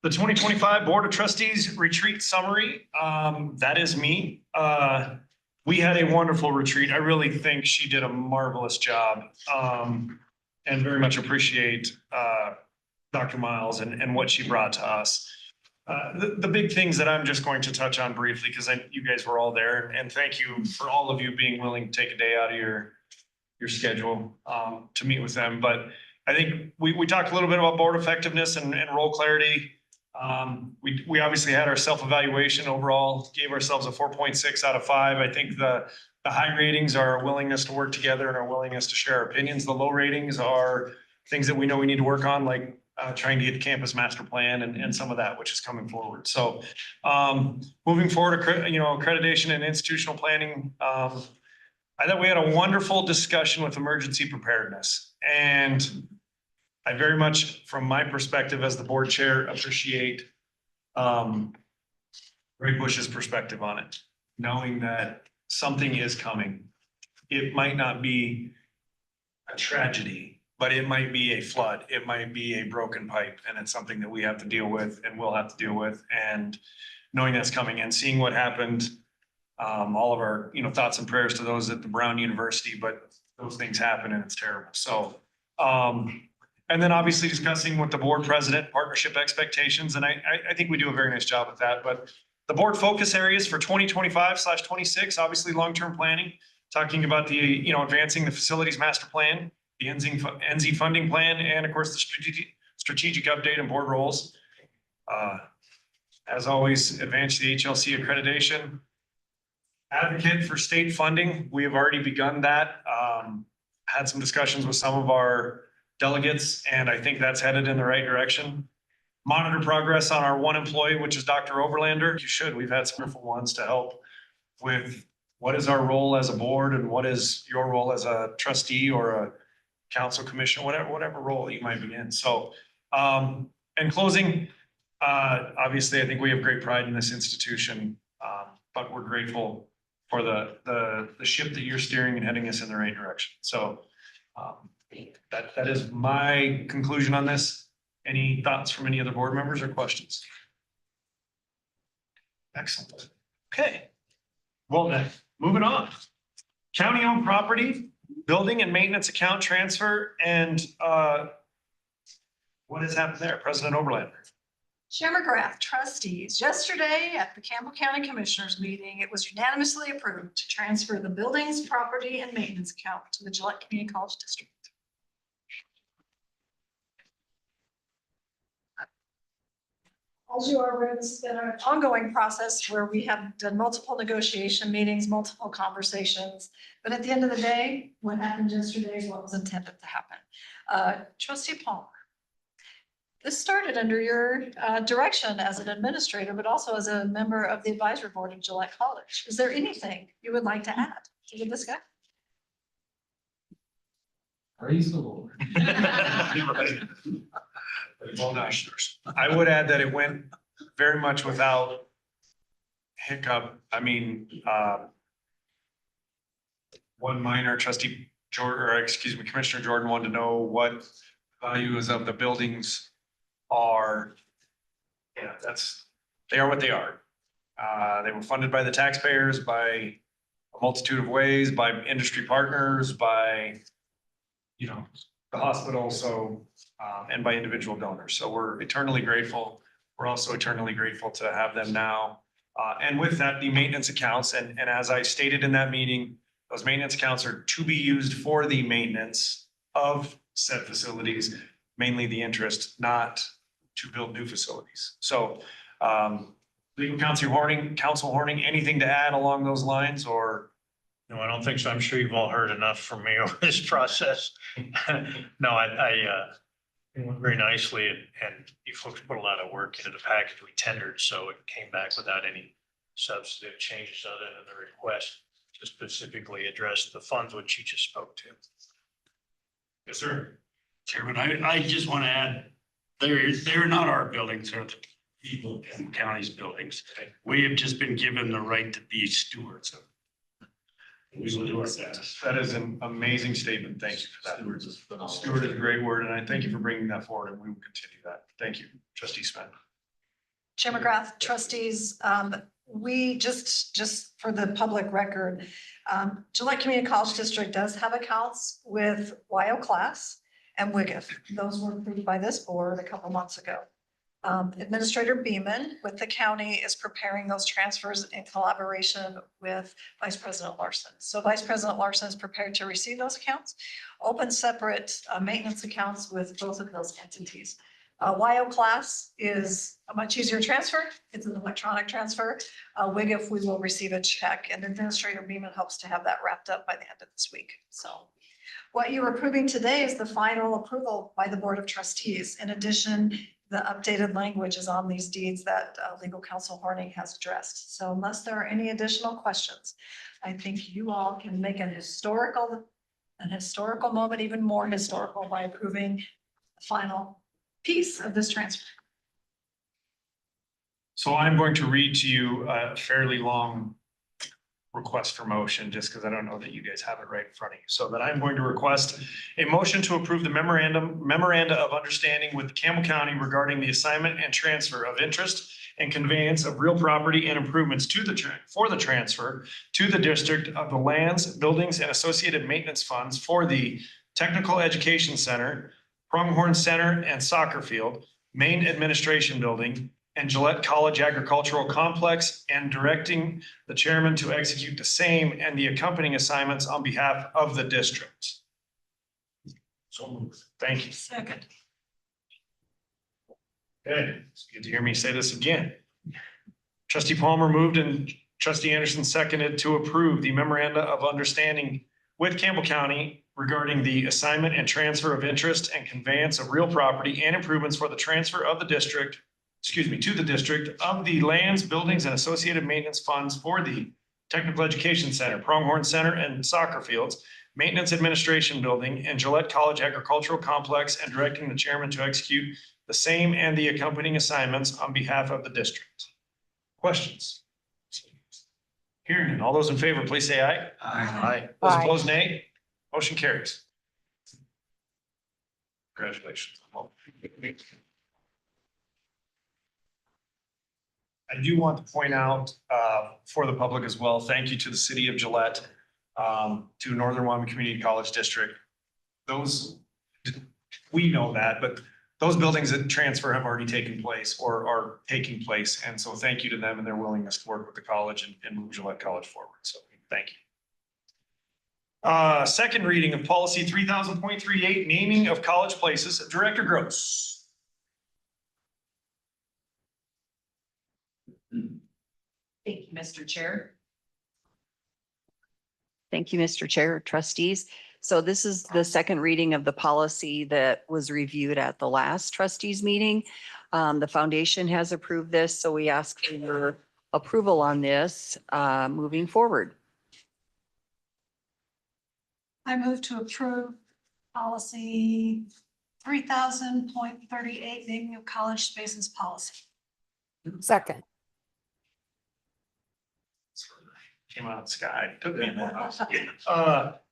The 2025 Board of Trustees Retreat Summary, that is me. We had a wonderful retreat. I really think she did a marvelous job. And very much appreciate Dr. Miles and what she brought to us. The big things that I'm just going to touch on briefly, because you guys were all there, and thank you for all of you being willing to take a day out of your schedule to meet with them. But I think we talked a little bit about board effectiveness and role clarity. We obviously had our self-evaluation overall, gave ourselves a 4.6 out of 5. I think the high ratings are our willingness to work together and our willingness to share our opinions. The low ratings are things that we know we need to work on, like trying to get the campus master plan and some of that, which is coming forward. So moving forward, accreditation and institutional planning. I thought we had a wonderful discussion with emergency preparedness. And I very much, from my perspective as the board chair, appreciate Ray Bush's perspective on it, knowing that something is coming. It might not be a tragedy, but it might be a flood. It might be a broken pipe, and it's something that we have to deal with and will have to deal with. And knowing that's coming and seeing what happened, all of our, thoughts and prayers to those at the Brown University, but those things happen and it's terrible. So, and then obviously discussing with the board president, partnership expectations. And I think we do a very nice job with that, but the board focus areas for 2025/26, obviously long-term planning, talking about the, advancing the facilities master plan, the NZ funding plan, and of course, the strategic update and board roles. As always, advance the HLC accreditation. Advocate for state funding. We have already begun that. Had some discussions with some of our delegates, and I think that's headed in the right direction. Monitor progress on our one employee, which is Dr. Overlander. You should. We've had some wonderful ones to help with what is our role as a board and what is your role as a trustee or a council commissioner, whatever role you might be in. So, in closing, obviously, I think we have great pride in this institution, but we're grateful for the ship that you're steering and heading us in the right direction. So, that is my conclusion on this. Any thoughts from any other board members or questions? Excellent. Okay. Well then, moving on. County-owned property, building and maintenance account transfer, and what has happened there? President Oberlander. Chair McGrath, trustees, yesterday at the Campbell County Commissioners meeting, it was unanimously approved to transfer the buildings, property, and maintenance account to the Gillette Community College District. As you are aware, this has been an ongoing process where we have done multiple negotiation meetings, multiple conversations. But at the end of the day, what happened yesterday is what was intended to happen. Trustee Palmer, this started under your direction as an administrator, but also as a member of the advisory board of Gillette College. Is there anything you would like to add to the discussion? Praise the Lord. I would add that it went very much without hiccup. I mean, one minor trustee Commissioner Jordan wanted to know what values of the buildings are. Yeah, they are what they are. They were funded by the taxpayers by a multitude of ways, by industry partners, by, the hospital. So, and by individual donors. So we're eternally grateful. We're also eternally grateful to have them now. And with that, the maintenance accounts, and as I stated in that meeting, those maintenance accounts are to be used for the maintenance of said facilities, mainly the interest, not to build new facilities. So, legal counsel Horning, anything to add along those lines, or? No, I don't think so. I'm sure you've all heard enough from me over this process. No, it went very nicely, and you folks put a lot of work into the package we tendered, so it came back without any substantive changes other than the request to specifically address the funds which you just spoke to. Yes, sir. Chairman, I just want to add, they're not our buildings, they're the people in the county's buildings. We have just been given the right to be stewards of. We will do our best. That is an amazing statement. Thank you for that. Steward is a great word, and I thank you for bringing that forward, and we will continue that. Thank you, Trustee Smith. Chair McGrath, trustees, we just for the public record, Gillette Community College District does have accounts with YO Class and WIGIF. Those were approved by this board a couple months ago. Administrator Beeman with the county is preparing those transfers in collaboration with Vice President Larson. So Vice President Larson is prepared to receive those accounts, open separate maintenance accounts with both of those entities. YO Class is a much easier transfer. It's an electronic transfer. WIGIF, we will receive a check, and Administrator Beeman hopes to have that wrapped up by the end of this week. So What you're approving today is the final approval by the Board of Trustees. In addition, the updated language is on these deeds that legal counsel Horning has addressed. So unless there are any additional questions, I think you all can make an historical moment even more historical by approving the final piece of this transfer. So I'm going to read to you a fairly long request for motion, just because I don't know that you guys have it right in front of you. So that I'm going to request a motion to approve the memoranda of understanding with Campbell County regarding the assignment and transfer of interest and conveyance of real property and improvements to for the transfer to the district of the lands, buildings, and associated maintenance funds for the Technical Education Center, Pronghorn Center and Soccer Field, Main Administration Building, and Gillette College Agricultural Complex, and directing the chairman to execute the same and the accompanying assignments on behalf of the district. So moved. Thank you. Second. Okay, it's good to hear me say this again. Trustee Palmer moved and trustee Anderson seconded to approve the memoranda of understanding with Campbell County regarding the assignment and transfer of interest and conveyance of real property and improvements for the transfer of the district, to the district of the lands, buildings, and associated maintenance funds for the Technical Education Center, Pronghorn Center and Soccer Fields, Maintenance Administration Building, and Gillette College Agricultural Complex, and directing the chairman to execute the same and the accompanying assignments on behalf of the district. Questions? Hearing none. All those in favor, please say aye. Aye. Those Aye. opposed, nay. Motion carries. Congratulations. I do want to point out for the public as well, thank you to the city of Gillette, to Northern Wyoming Community College District. Those, we know that, but those buildings that transfer have already taken place or are taking place. And so thank you to them and their willingness to work with the college and move Gillette College forward. So thank you. Second reading of policy 3000.38, naming of college places. Director Gross. Thank you, Mr. Chair. Thank you, Mr. Chair, trustees. So this is the second reading of the policy that was reviewed at the last trustees meeting. The foundation has approved this, so we ask for your approval on this moving forward. I move to approve policy 3000.38, naming of college spaces policy. Second. Came out of the sky. Took me a minute.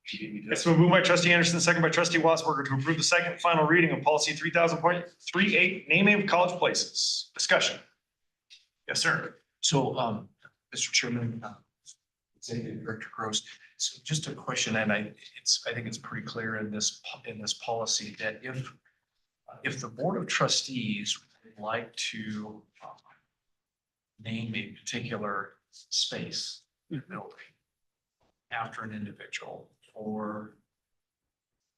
It's been moved by trustee Anderson, second by trustee Wasberger to approve the second and final reading of policy 3000.38, naming of college places. Discussion. Yes, sir. So, Mr. Chairman, Executive Director Gross, so just a question, and I think it's pretty clear in this policy that if the Board of Trustees would like to name a particular space in a building after an individual for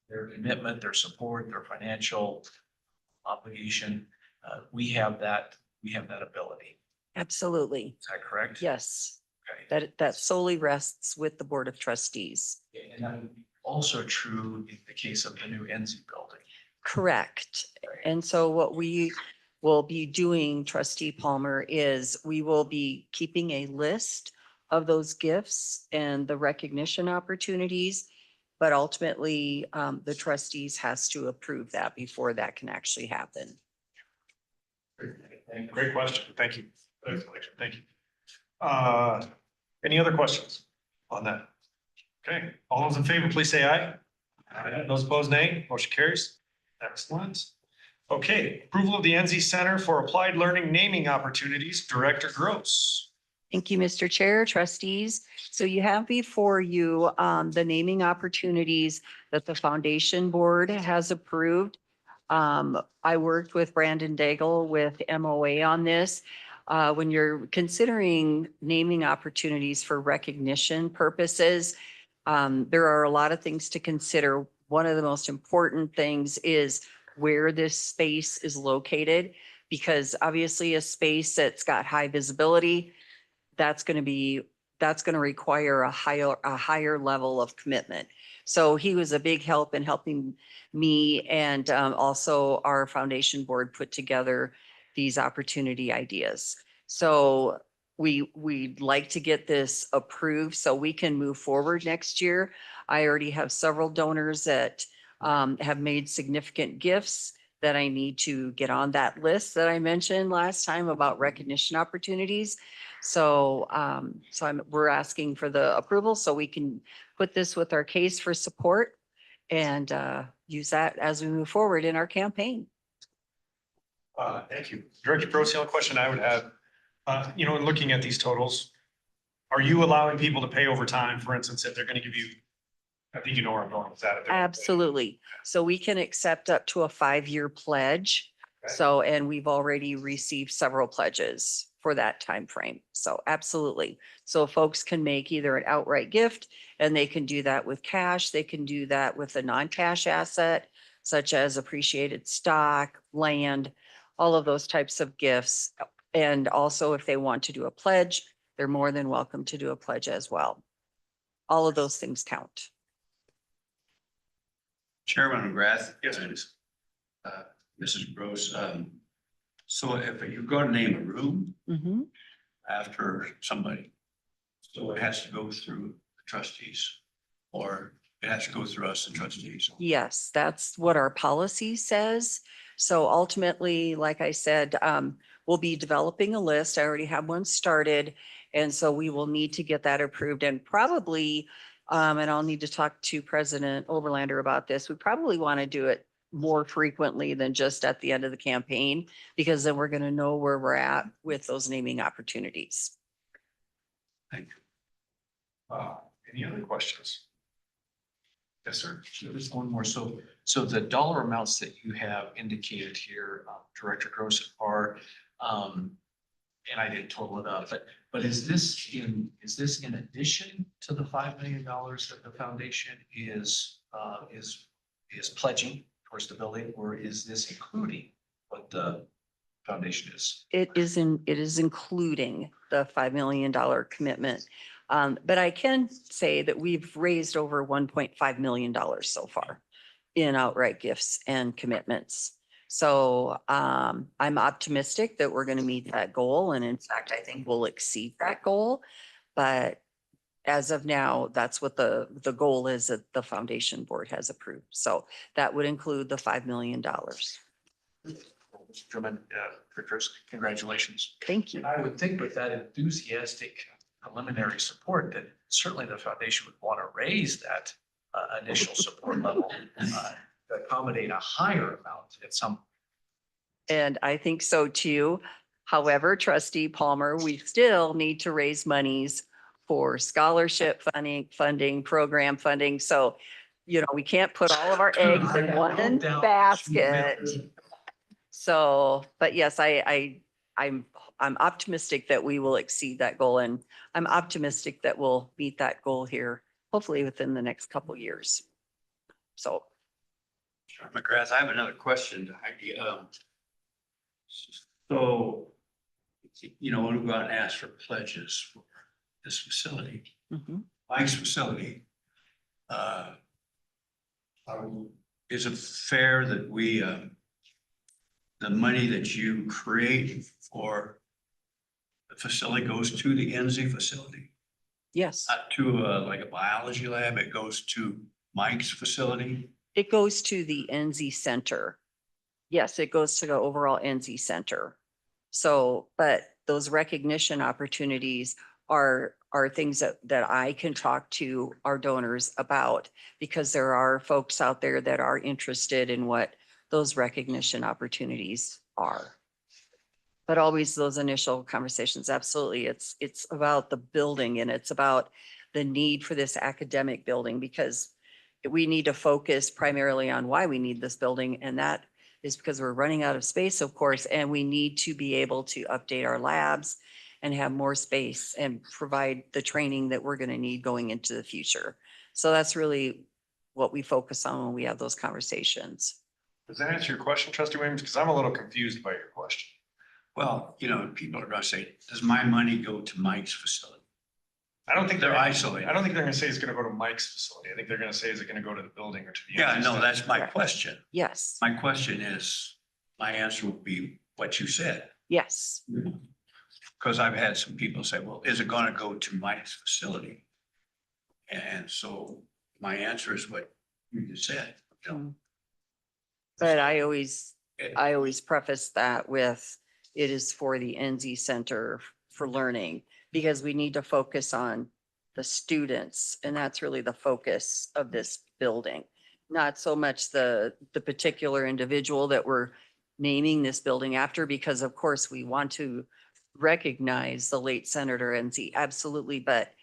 their commitment, their support, their financial obligation, we have that ability. Absolutely. Is that correct? Yes, Okay. that solely rests with the Board of Trustees. And that would be also true in the case of the new NZ building. Correct. And so what we will be doing, trustee Palmer, is we will be keeping a list of those gifts and the recognition opportunities. But ultimately, the trustees has to approve that before that can actually happen. Great question. Thank you. Thank you. Any other questions on that? Okay, all those in favor, please say aye. Aye. Those opposed, nay. Motion carries. Excellent. Okay, approval of the NZ Center for Applied Learning naming opportunities, Director Gross. Thank you, Mr. Chair, trustees. So you have before you the naming opportunities that the foundation board has approved. I worked with Brandon Daigle with MOA on this. When you're considering naming opportunities for recognition purposes, there are a lot of things to consider. One of the most important things is where this space is located, because obviously a space that's got high visibility, that's going to be that's going to require a higher level of commitment. So he was a big help in helping me and also our foundation board put together these opportunity ideas. So we'd like to get this approved so we can move forward next year. I already have several donors that have made significant gifts that I need to get on that list that I mentioned last time about recognition opportunities. So, we're asking for the approval so we can put this with our case for support and use that as we move forward in our campaign. Thank you. Director Gross, the only question I would have, you know, in looking at these totals, are you allowing people to pay over time? For instance, if they're going to give you, I think you know where I'm going with that. if they're- Absolutely. So we can accept up to a 5-year pledge. Okay. So, and we've already received several pledges for that time frame. So absolutely. So folks can make either an outright gift and they can do that with cash. They can do that with a non-cash asset such as appreciated stock, land, all of those types of gifts. And also if they want to do a pledge, they're more than welcome to do a pledge as well. All of those things count. Chairman McGrath. Yes, and, Mrs. Gross, so if you're going to name a room Mhm. after somebody, so it has to go through the trustees, or it has to go through us, the trustees. Yes, that's what our policy says. So ultimately, like I said, we'll be developing a list. I already have one started. And so we will need to get that approved and probably, and I'll need to talk to President Overlander about this. We probably want to do it more frequently than just at the end of the campaign, because then we're going to know where we're at with those naming opportunities. Thank you. Any other questions? Yes, sir. Just one more. So the dollar amounts that you have indicated here, Director Gross, are, and I didn't total it up, but is this in addition to the $5 million that the foundation is pledging towards the building, or is this including what the foundation is? It is including the $5 million commitment. But I can say that we've raised over $1.5 million so far in outright gifts and commitments. So I'm optimistic that we're going to meet that goal. And in fact, I think we'll exceed that goal. But as of now, that's what the goal is that the foundation board has approved. So that would include the $5 million. Mr. Chairman, Directors, congratulations. Thank you. I would think with that enthusiastic preliminary support that certainly the foundation would want to raise that initial support level to accommodate a higher amount at some. And I think so too. However, Trustee Palmer, we still need to raise monies for scholarship funding, program funding. So, you know, we can't put all of our eggs in one basket. So, but yes, I'm optimistic that we will exceed that goal, and I'm optimistic that we'll meet that goal here, hopefully within the next couple years. So. McGrath, I have another question to Heidi. So, you know, when we go out and ask for pledges for this facility, Mhm. Mike's facility, is it fair that we, the money that you create for the facility goes to the NZ facility? Yes, Not to like a biology lab, it goes to Mike's facility? it goes to the NZ Center. Yes, it goes to the overall NZ Center. So, but those recognition opportunities are things that I can talk to our donors about, because there are folks out there that are interested in what those recognition opportunities are. But always those initial conversations, absolutely. It's about the building and it's about the need for this academic building, because we need to focus primarily on why we need this building. And that is because we're running out of space, of course, and we need to be able to update our labs and have more space and provide the training that we're going to need going into the future. So that's really what we focus on when we have those conversations. Does that answer your question, Trustee Williams? Because I'm a little confused by your question. Well, you know, people are gonna say, does my money go to Mike's facility? I don't think They're isolated. I don't think they're gonna say it's gonna go to Mike's facility. I think they're gonna say, is it gonna go to the building or to the? Yeah, NC no, Center? that's my question. Yes, My question is, my answer would be what you said. yes. Because I've had some people say, well, is it gonna go to Mike's facility? And so my answer is what you just said. you know. But I always preface that with, it is for the NZ Center for Learning, because we need to focus on the students, and that's really the focus of this building. Not so much the particular individual that we're naming this building after, because of course we want to recognize the late Senator NZ, absolutely, but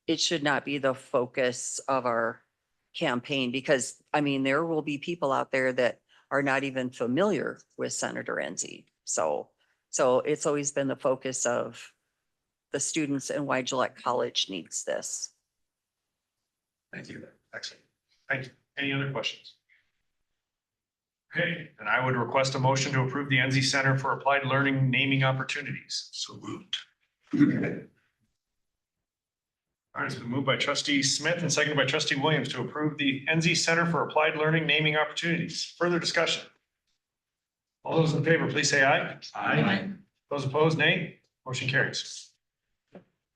it should not be the focus of our campaign, because I mean, there will be people out there that are not even familiar with Senator NZ. So it's always been the focus of the students and why Gillette College needs this. Thank you. Excellent. Thank you. Any other questions? Okay, then I would request a motion to approve the NZ Center for Applied Learning naming opportunities. So moved. All right, it's been moved by trustee Smith and seconded by trustee Williams to approve the NZ Center for Applied Learning naming opportunities. Further discussion? All those in favor, please say aye. Aye. Those opposed, nay. Motion carries.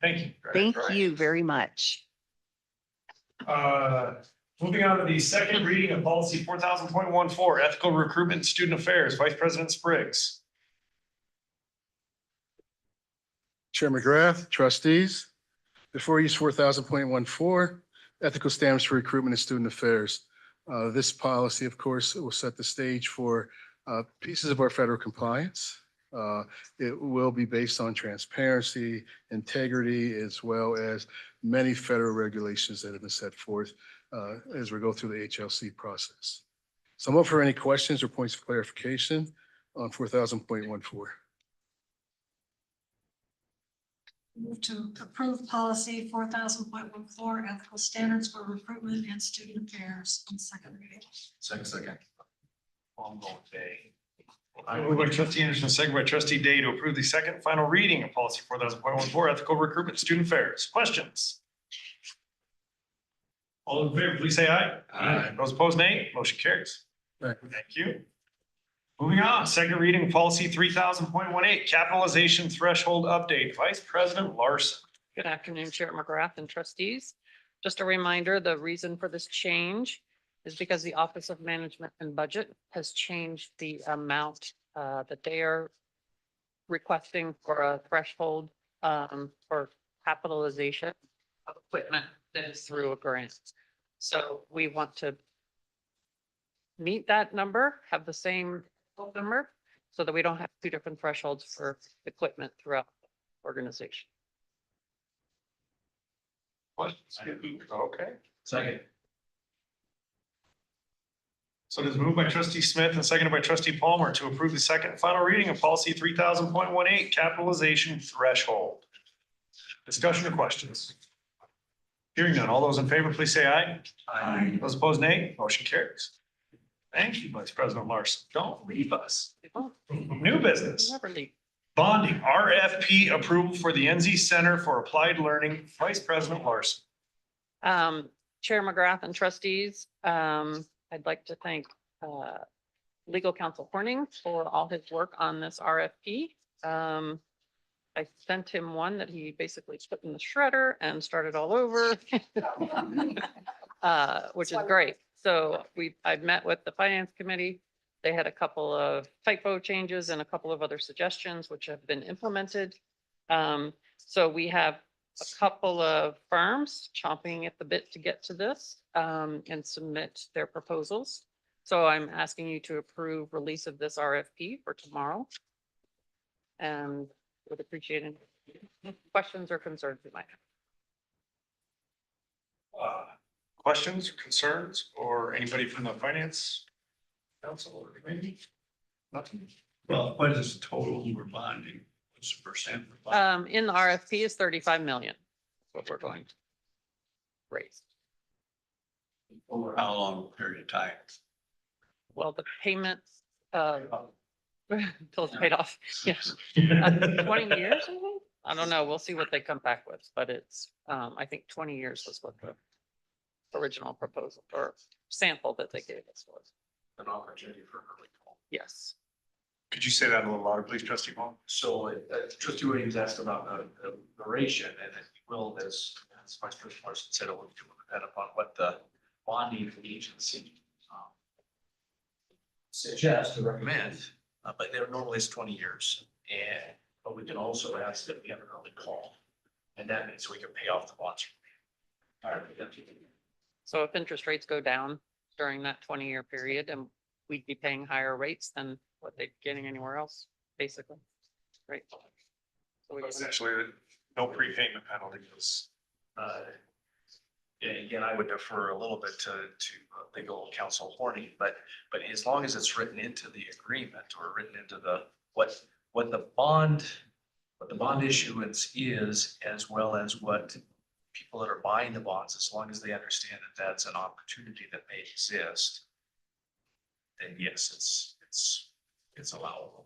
Thank you. Thank you very much. Moving on to the second reading of policy 4000.14, ethical recruitment and student affairs, Vice President Spriggs. Chair McGrath, trustees, before you is 4000.14, ethical standards for recruitment and student affairs. This policy, of course, will set the stage for pieces of our federal compliance. It will be based on transparency, integrity, as well as many federal regulations that have been set forth as we go through the HLC process. So I'm up for any questions or points of clarification on 4000.14. Move to approve policy 4000.14, ethical standards for recruitment and student affairs on second reading. Second. I'm going Day. Moved by trustee Anderson, second by trustee Day to approve the second and final reading of policy 4000.14, ethical recruitment and student affairs. Questions? All in favor, please say aye. Aye. Those opposed, nay. Motion carries. Aye. Thank you. Moving on, second reading of policy 3000.18, capitalization threshold update, Vice President Larson. Good afternoon, Chair McGrath and trustees. Just a reminder, the reason for this change is because the Office of Management and Budget has changed the amount that they are requesting for a threshold for capitalization of equipment that is through a grant. So we want to meet that number, have the same number, so that we don't have two different thresholds for equipment throughout the organization. Okay. Second. So it is moved by trustee Smith and seconded by trustee Palmer to approve the second and final reading of policy 3000.18, capitalization threshold. Discussion or questions? Hearing none. All those in favor, please say aye. Aye. Those opposed, nay. Motion carries. Thank you, Vice President Larson. Don't leave us. New business. Never leave. Bonding, RFP approval for the NZ Center for Applied Learning, Vice President Larson. Chair McGrath and trustees, I'd like to thank legal counsel Horning for all his work on this RFP. I sent him one that he basically put in the shredder and started all over, which is great. So I've met with the finance committee. They had a couple of typo changes and a couple of other suggestions which have been implemented. So we have a couple of firms chomping at the bit to get to this and submit their proposals. So I'm asking you to approve release of this RFP for tomorrow. And would appreciate any questions or concerns you might have. Questions, concerns, or anybody from the finance council or committee? Nothing. Well, what is the total we're bonding? What's the percent? we're bonding? In the RFP is 35 million, what we're going to raise. Over how long a period of time? Well, the payments, until it's paid off, yes, 20 years, I think. I don't know. We'll see what they come back with, but it's, I think 20 years was what the original proposal or sample that they gave us was. An opportunity for early call. Yes. Could you say that a little louder, please, trustee Paul? So trustee Williams asked about the duration, and it will, as Vice President Larson said, it will depend upon what the bonding agency suggest or recommend, but they're normally is 20 years. But we can also ask that we have an early call, and that means we can pay off the bonds. So if interest rates go down during that 20-year period, and we'd be paying higher rates than what they're getting anywhere else, basically. Right. So we- Essentially, no prepayment penalties. Yeah, again, I would defer a little bit to legal counsel Horny, but as long as it's written into the agreement or written into what the bond issuance is, as well as what people that are buying the bonds, as long as they understand that that's an opportunity that may exist, then yes, it's allowable.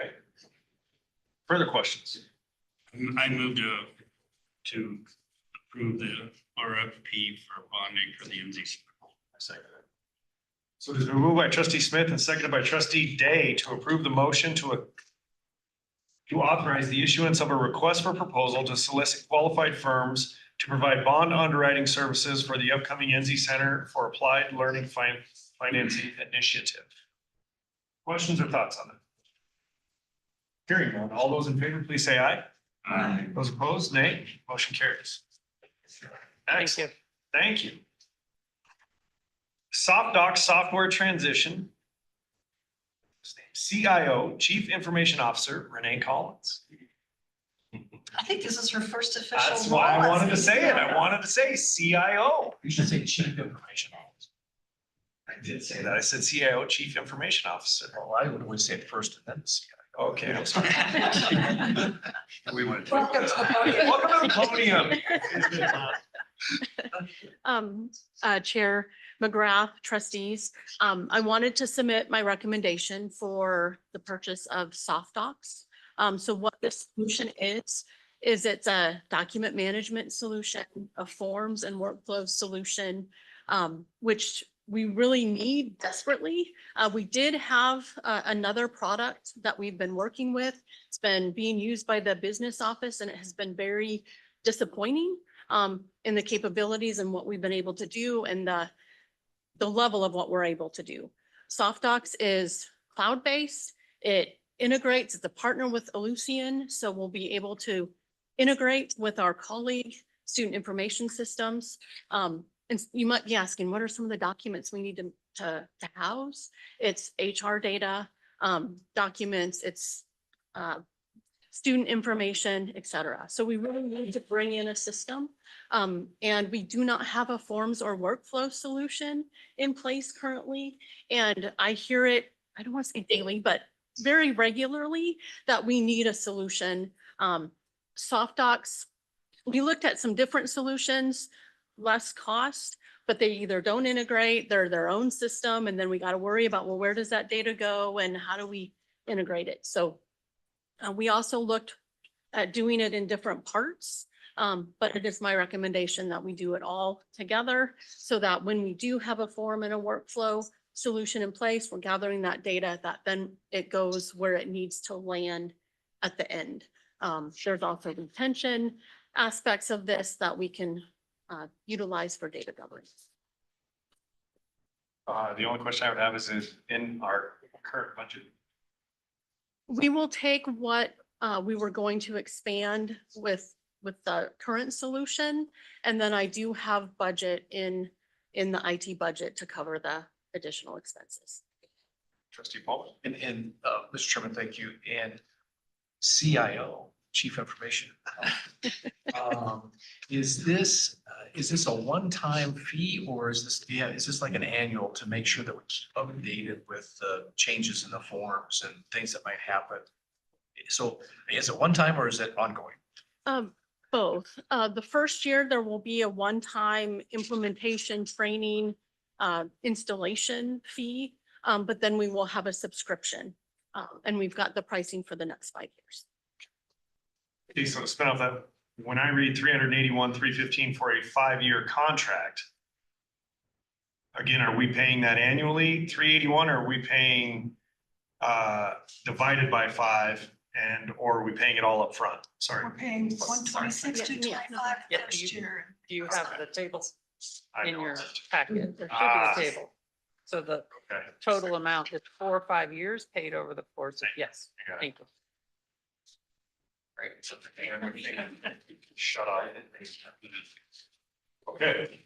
Okay. Further questions? I move to approve the RFP for bonding for the NZC. So it has been moved by trustee Smith and seconded by trustee Day to approve the motion to authorize the issuance of a request for proposal to solicit qualified firms to provide bond underwriting services for the upcoming NZ Center for Applied Learning Financing Initiative. Questions or thoughts on it? Hearing none. All those in favor, please say aye. Aye. Those opposed, nay. Motion carries. Thank you. Excellent. Thank you. SoftDoc software transition. CIO, Chief Information Officer, Renee Collins. I think this is her first official. That's why I wanted to say it. I wanted to say CIO. You should say Chief Information Officer. I did say that. I said CIO, Chief Information Officer. Well, I would always say it first and then the CIO. Okay, I'm sorry. We want to. Welcome to the podium. Welcome to the podium. Chair McGrath, trustees, I wanted to submit my recommendation for the purchase of SoftDocs. So what this solution is it's a document management solution, a forms and workflow solution, which we really need desperately. We did have another product that we've been working with. It's been being used by the business office and it has been very disappointing in the capabilities and what we've been able to do and the level of what we're able to do. SoftDocs is cloud-based. It integrates, it's a partner with Ellucian, so we'll be able to integrate with our colleague student information systems. And you might be asking, what are some of the documents we need to house? It's HR data, documents, it's student information, et cetera. So we really need to bring in a system. And we do not have a forms or workflow solution in place currently. And I hear it, I don't want to say daily, but very regularly that we need a solution. SoftDocs, we looked at some different solutions, less cost, but they either don't integrate, they're their own system. And then we got to worry about, well, where does that data go and how do we integrate it? So we also looked at doing it in different parts, but it is my recommendation that we do it all together so that when we do have a form and a workflow solution in place, we're gathering that data that then it goes where it needs to land at the end. There's also retention aspects of this that we can utilize for data governance. The only question I would have is in our current budget. We will take what we were going to expand with the current solution. And then I do have budget in the IT budget to cover the additional expenses. Trustee Paul. And Mr. Chairman, thank you. And CIO, Chief Information. Is this a one-time fee or is this like an annual to make sure that we keep updated with the changes in the forms and things that might happen? So is it one time or is it ongoing? Both. The first year, there will be a one-time implementation training installation fee, but then we will have a subscription. And we've got the pricing for the next 5 years. Okay, so to spin off that, when I read 381, 315 for a 5-year contract, again, are we paying that annually, 381, or are we paying divided by 5 and, or are we paying it all up front? Sorry. We're paying 126, 225 Yeah, next year. Do you have the tables I in know. your packet? There should Ah. be a table. So the Okay. total amount is 4 or 5 years paid over the course of, yes, I got it. thank you. Shut up. Okay.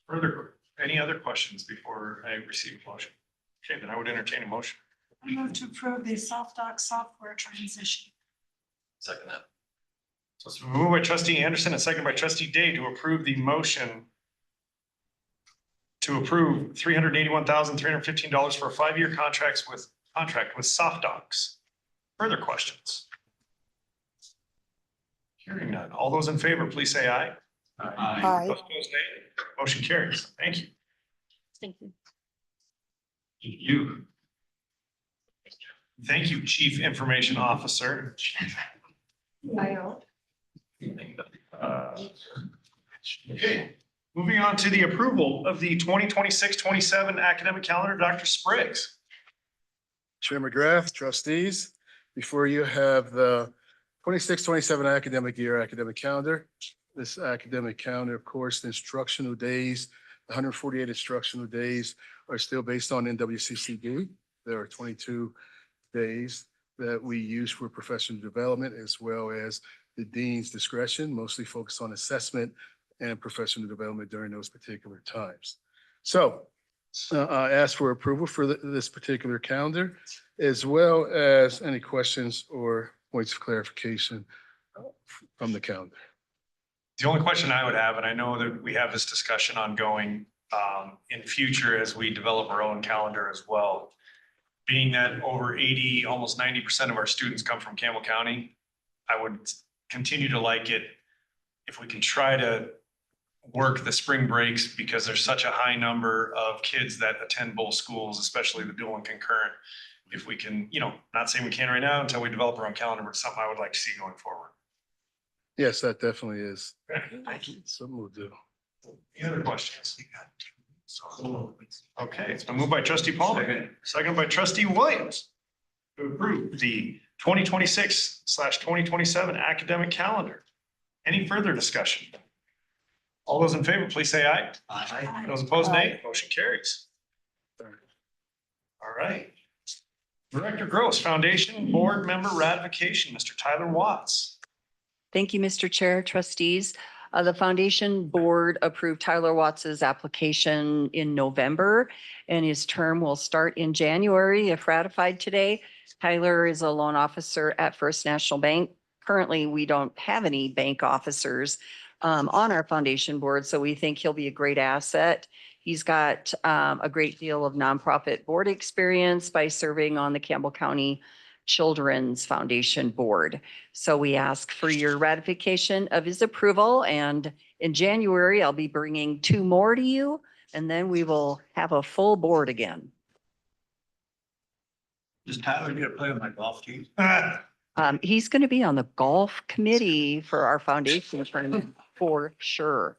Further, any other questions before I receive a motion? Okay, then I would entertain a motion. I move to approve the SoftDoc software transition. Second that. So it's been moved by trustee Anderson and seconded by trustee Day to approve the motion to approve $381,315 for a 5-year contract with SoftDocs. Further questions? Hearing none. All those in favor, please say aye. Aye. Those opposed, nay. Motion carries. Thank you. Thank you. You. Thank you, Chief Information Officer. Okay, moving on to the approval of the 2026-27 academic calendar, Dr. Spriggs. Chair McGrath, trustees, before you have the 26-27 academic year academic calendar. This academic calendar, of course, the instructional days, the 148 instructional days are still based on NWCCD. There are 22 days that we use for professional development as well as the dean's discretion, mostly focused on assessment and professional development during those particular times. So I ask for approval for this particular calendar, as well as any questions or points of clarification from the calendar. The only question I would have, and I know that we have this discussion ongoing in future as we develop our own calendar as well, being that over 80, almost 90% of our students come from Campbell County, I would continue to like it if we can try to work the spring breaks, because there's such a high number of kids that attend both schools, especially the dual and concurrent. If we can, not saying we can right now until we develop our own calendar, but something I would like to see going forward. Yes, that definitely is. Thank you. Something we'll do. Any other questions? Okay, it's been moved by trustee Palmer, seconded by trustee Williams to approve the 2026/2027 academic calendar. Any further discussion? All those in favor, please say aye. Aye. Those opposed, nay. Motion carries. All right. Director Gross, Foundation Board Member Ratification, Mr. Tyler Watts. Thank you, Mr. Chair, trustees. The foundation board approved Tyler Watts's application in November, and his term will start in January if ratified today. Tyler is a loan officer at First National Bank. Currently, we don't have any bank officers on our foundation board, so we think he'll be a great asset. He's got a great deal of nonprofit board experience by serving on the Campbell County Children's Foundation Board. So we ask for your ratification of his approval, and in January, I'll be bringing 2 more to you, and then we will have a full board again. Does Tyler get to play on my golf team? He's going to be on the golf committee for our foundation tournament for sure.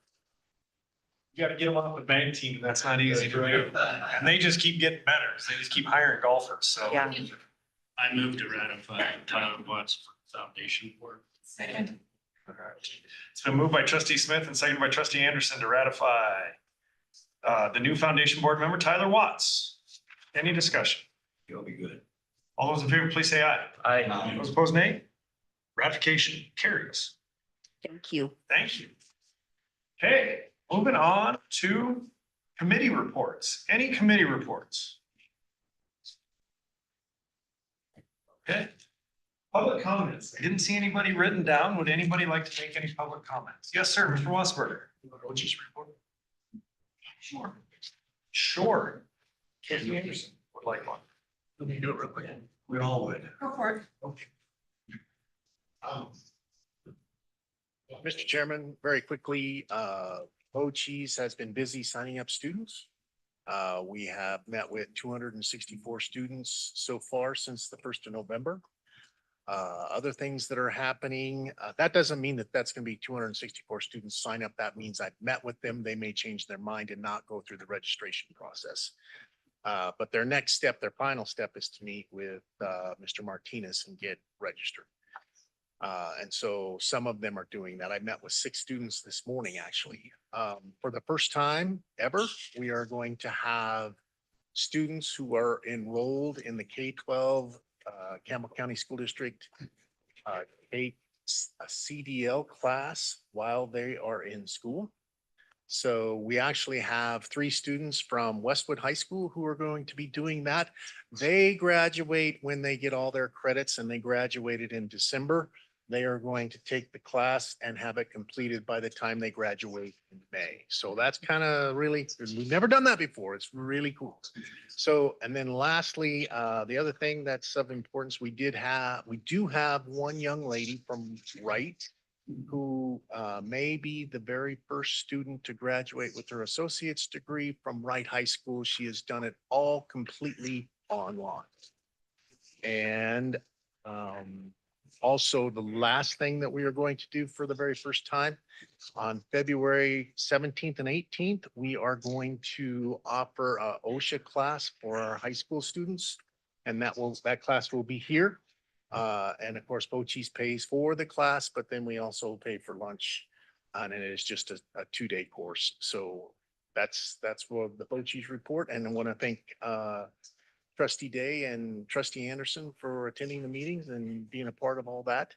You gotta get them off the bank team, and that's not easy to do. And they just keep getting better. So they just keep hiring golfers, so. Yeah. I move to ratify Tyler Watts for Foundation Board. Second. All right. It's been moved by trustee Smith and seconded by trustee Anderson to ratify the new foundation board member, Tyler Watts. Any discussion? He'll be good. All those in favor, please say aye. Aye. Those opposed, nay. Ratification carries. Thank you. Thank you. Okay, moving on to committee reports. Any committee reports? Okay. Public comments. I didn't see anybody written down. Would anybody like to make any public comments? Yes, sir, Mr. Wasberger. Sure. Sure. Trustee Anderson would like one. Let me do it real quick. We all would. Go for it. Okay. Mr. Chairman, very quickly, OCHES has been busy signing up students. We have met with 264 students so far since the 1st of November. Other things that are happening, that doesn't mean that that's going to be 264 students sign up. That means I've met with them. They may change their mind and not go through the registration process. But their next step, their final step is to meet with Mr. Martinez and get registered. And so some of them are doing that. I met with 6 students this morning, actually. For the first time ever, we are going to have students who are enrolled in the K-12 Campbell County School District a CDL class while they are in school. So we actually have 3 students from Westwood High School who are going to be doing that. They graduate when they get all their credits, and they graduated in December. They are going to take the class and have it completed by the time they graduate in May. So that's kind of really, we've never done that before. It's really cool. So, and then lastly, the other thing that's of importance, we do have one young lady from Wright who may be the very first student to graduate with her associate's degree from Wright High School. She has done it all completely online. And also the last thing that we are going to do for the very first time on February 17th and 18th, we are going to offer a OSHA class for our high school students. And that class will be here. And of course, Bo-Cheese pays for the class, but then we also pay for lunch. And it is just a 2-day course. So that's what the Bo-Cheese report. And I want to thank Trustee Day and Trustee Anderson for attending the meetings and being a part of all that.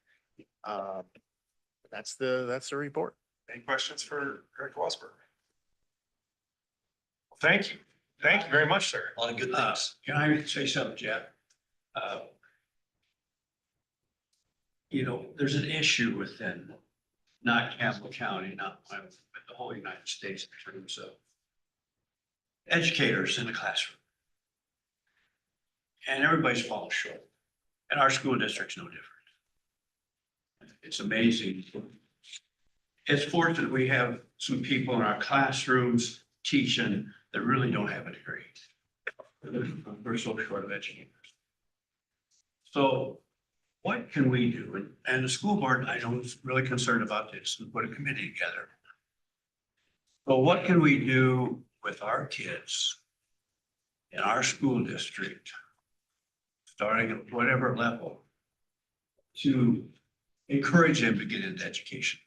That's the report. Any questions for Eric Wasberg? Thank you. Thank you very much, sir. A lot of good things. Can I say something, Jeff? There's an issue within not Campbell County, not but the whole United States in terms of educators in the classroom. And everybody's falling short. And our school district's no different. It's amazing. It's fortunate we have some people in our classrooms teaching that really don't have a degree. We're so short of educators. So what can we do? And the school board, I know, is really concerned about this and put a committee together. But what can we do with our kids in our school district, starting at whatever level, to encourage them to get into education?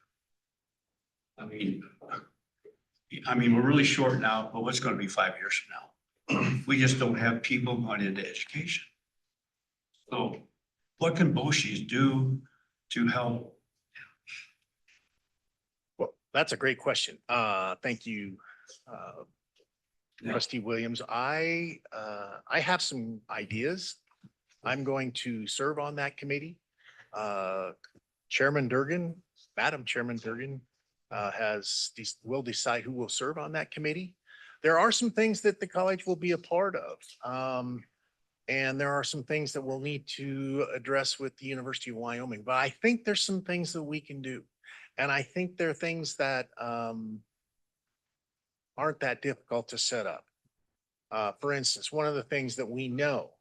I mean, we're really short now, but what's going to be 5 years from now? We just don't have people going into education. So what can BOCES do to help? Well, that's a great question. Thank you, Trustee Williams. I have some ideas. I'm going to serve on that committee. Chairman Durgan, Madam Chairman Durgan, will decide who will serve on that committee. There are some things that the college will be a part of. And there are some things that we'll need to address with the University of Wyoming, but I think there's some things that we can do. And I think there are things that aren't that difficult to set up. For instance, one of the things that we know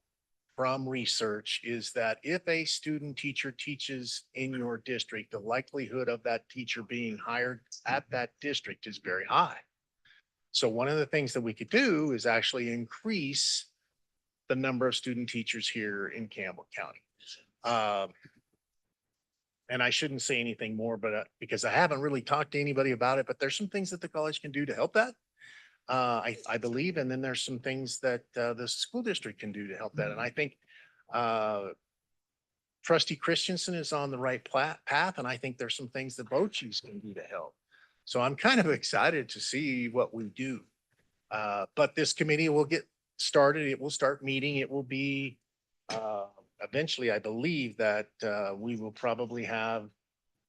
from research is that if a student teacher teaches in your district, the likelihood of that teacher being hired at that district is very high. So one of the things that we could do is actually increase the number of student teachers here in Campbell County. And I shouldn't say anything more, but because I haven't really talked to anybody about it, but there's some things that the college can do to help that. I believe, and then there's some things that the school district can do to help that. And I think Trustee Christensen is on the right path, and I think there's some things that BOCES can do to help. So I'm kind of excited to see what we do. But this committee will get started. It will start meeting. It will be eventually, I believe that we will probably have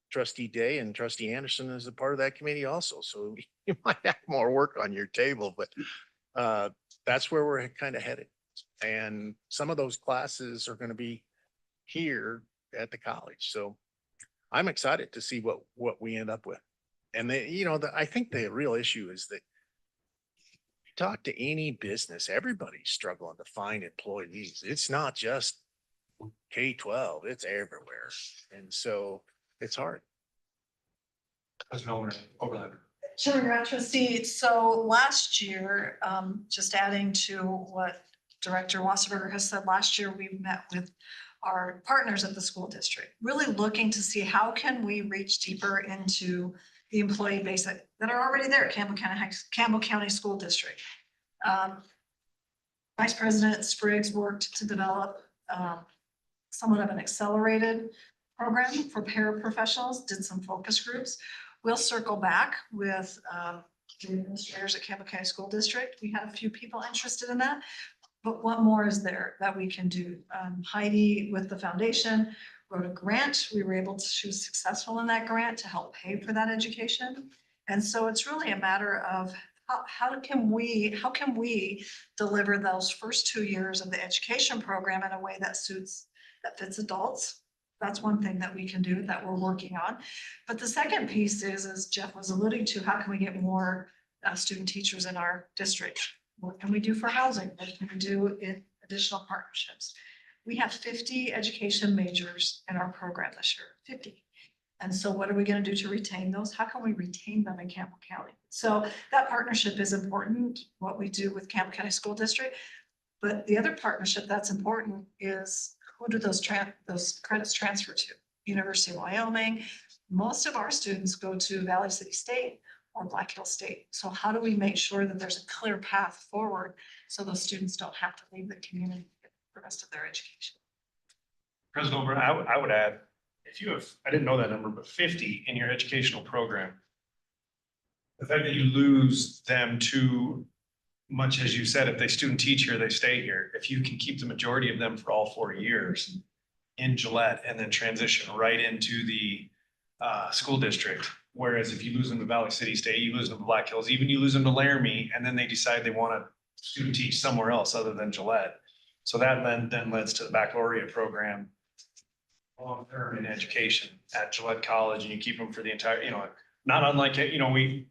Trustee Day and Trustee Anderson as a part of that committee also. So you might have more work on your table, but that's where we're kind of headed. And some of those classes are going to be here at the college. So I'm excited to see what we end up with. And I think the real issue is that talk to any business, everybody's struggling to find employees. It's not just K-12, it's everywhere. And so it's hard. Chairman Grant, trustee, so last year, just adding to what Director Wasserberger has said, last year we met with our partners at the school district, really looking to see how can we reach deeper into the employee base that are already there at Campbell County School District. Vice President Spriggs worked to develop somewhat of an accelerated program for paraprofessionals, did some focus groups. We'll circle back with the administrators at Campbell County School District. We had a few people interested in that, but what more is there that we can do? Heidi with the foundation wrote a grant. We were able to, she was successful in that grant to help pay for that education. And so it's really a matter of how can we deliver those first 2 years of the education program in a way that fits adults. That's one thing that we can do that we're working on. But the second piece is, as Jeff was alluding to, how can we get more student teachers in our district? What can we do for housing? What can we do in additional partnerships? We have 50 education majors in our program this year, 50. And so what are we going to do to retain those? How can we retain them in Campbell County? So that partnership is important, what we do with Campbell County School District. But the other partnership that's important is, who do those credits transfer to? University of Wyoming. Most of our students go to Valley City State or Black Hill State. So how do we make sure that there's a clear path forward so those students don't have to leave the community for the rest of their education? President Ober, I would add, if you have, I didn't know that number, but 50 in your educational program, the fact that you lose them too much, as you said, if they student teach here, they stay here. If you can keep the majority of them for all 4 years in Gillette and then transition right into the school district. Whereas if you lose them to Valley City State, you lose them to Black Hills, even you lose them to Laramie, and then they decide they want to student teach somewhere else other than Gillette. So that then leads to the baccalaureate program long-term in education at Gillette College, and you keep them for the entire, not unlike, we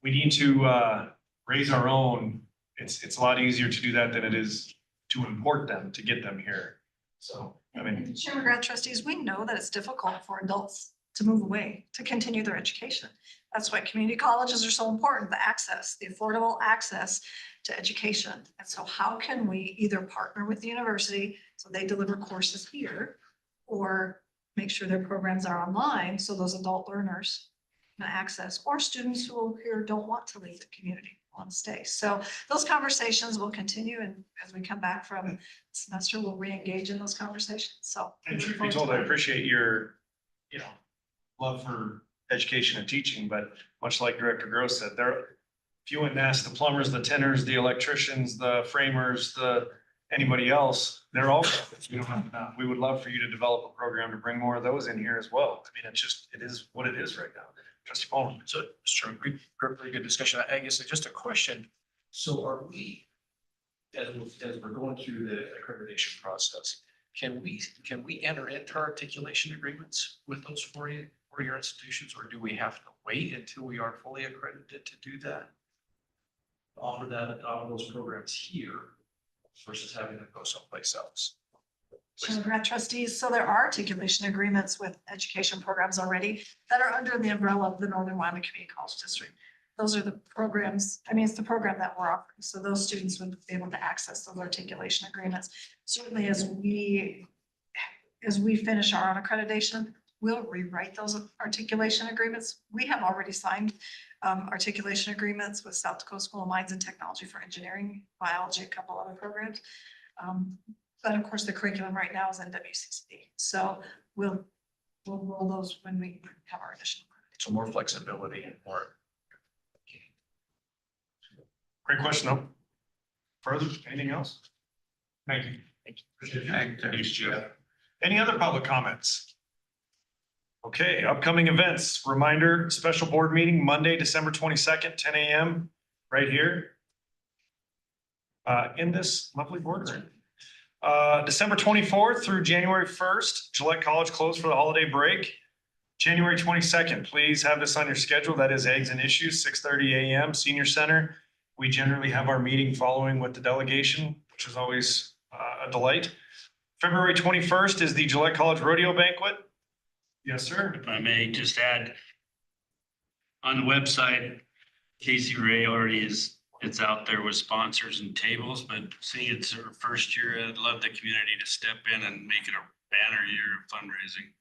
need to raise our own. It's a lot easier to do that than it is to import them, to get them here. So, I mean. Chairman Grant, trustees, we know that it's difficult for adults to move away, to continue their education. That's why community colleges are so important, the access, the affordable access to education. And so how can we either partner with the university so they deliver courses here, or make sure their programs are online so those adult learners can access, or students who here don't want to leave the community, want to stay. So those conversations will continue, and as we come back from the semester, we'll re-engage in those conversations. So. And truth be told, I appreciate your, love for education and teaching, but much like Director Gross said, if you went and asked the plumbers, the tenors, the electricians, the framers, anybody else, they're all, we don't have enough. We would love for you to develop a program to bring more of those in here as well. I mean, it is what it is right now. Trustee Paul. So, sure, pretty good discussion. I guess it's just a question. So are we, as we're going through the accreditation process, can we enter into articulation agreements with those four-year institutions, or do we have to wait until we are fully accredited to do that? Offer those programs here versus having to go someplace else. Chairman Grant, trustees, so there are articulation agreements with education programs already that are under the umbrella of the Northern Wyoming Community College District. Those are the programs, it's the program that we're offering. So those students would be able to access those articulation agreements. Certainly as we finish our own accreditation, we'll rewrite those articulation agreements. We have already signed articulation agreements with South Dakota School of Mines and Technology for engineering, biology, a couple other programs. But of course, the curriculum right now is in WCCD. So we'll roll those when we have our additional. So more flexibility and more. Great question, though. Further, anything else? Thank you. Thanks, Jeff. Any other public comments? Okay, upcoming events. Reminder, special board meeting Monday, December 22nd, 10 a.m. right here. In this lovely boardroom. December 24th through January 1st, Gillette College closed for the holiday break. January 22nd, please have this on your schedule. That is Eggs and Issues, 6:30 a.m. Senior Center. We generally have our meeting following with the delegation, which is always a delight. February 21st is the Gillette College Rodeo Banquet. Yes, sir. If I may just add, on the website, Casey Ray already it's out there with sponsors and tables, but seeing it's her first year, I'd love the community to step in and make it a banner year of fundraising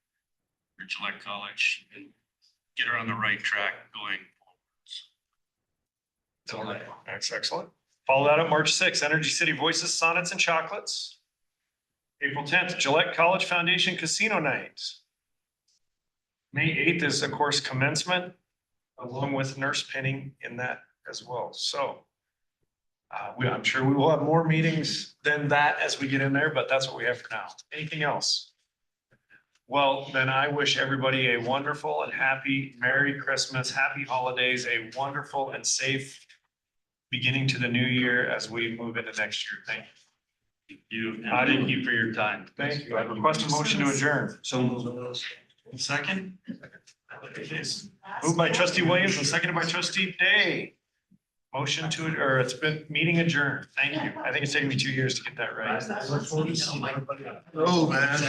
for Gillette College and get her on the right track going. That's excellent. Follow that up March 6th, Energy City Voices, Sonnets and Chocolates. April 10th, Gillette College Foundation Casino Night. May 8th is, of course, commencement, along with nurse pinning in that as well. So I'm sure we will have more meetings than that as we get in there, but that's what we have for now. Anything else? Well, then I wish everybody a wonderful and happy Merry Christmas, happy holidays, a wonderful and safe beginning to the new year as we move into next year. Thank you. Thank you for your time. Thank you. I request a motion to adjourn. So second. Moved by trustee Williams and seconded by trustee Day. Motion to, or it's been meeting adjourned. Thank you. I think it's taken me 2 years to get that right. Oh, man.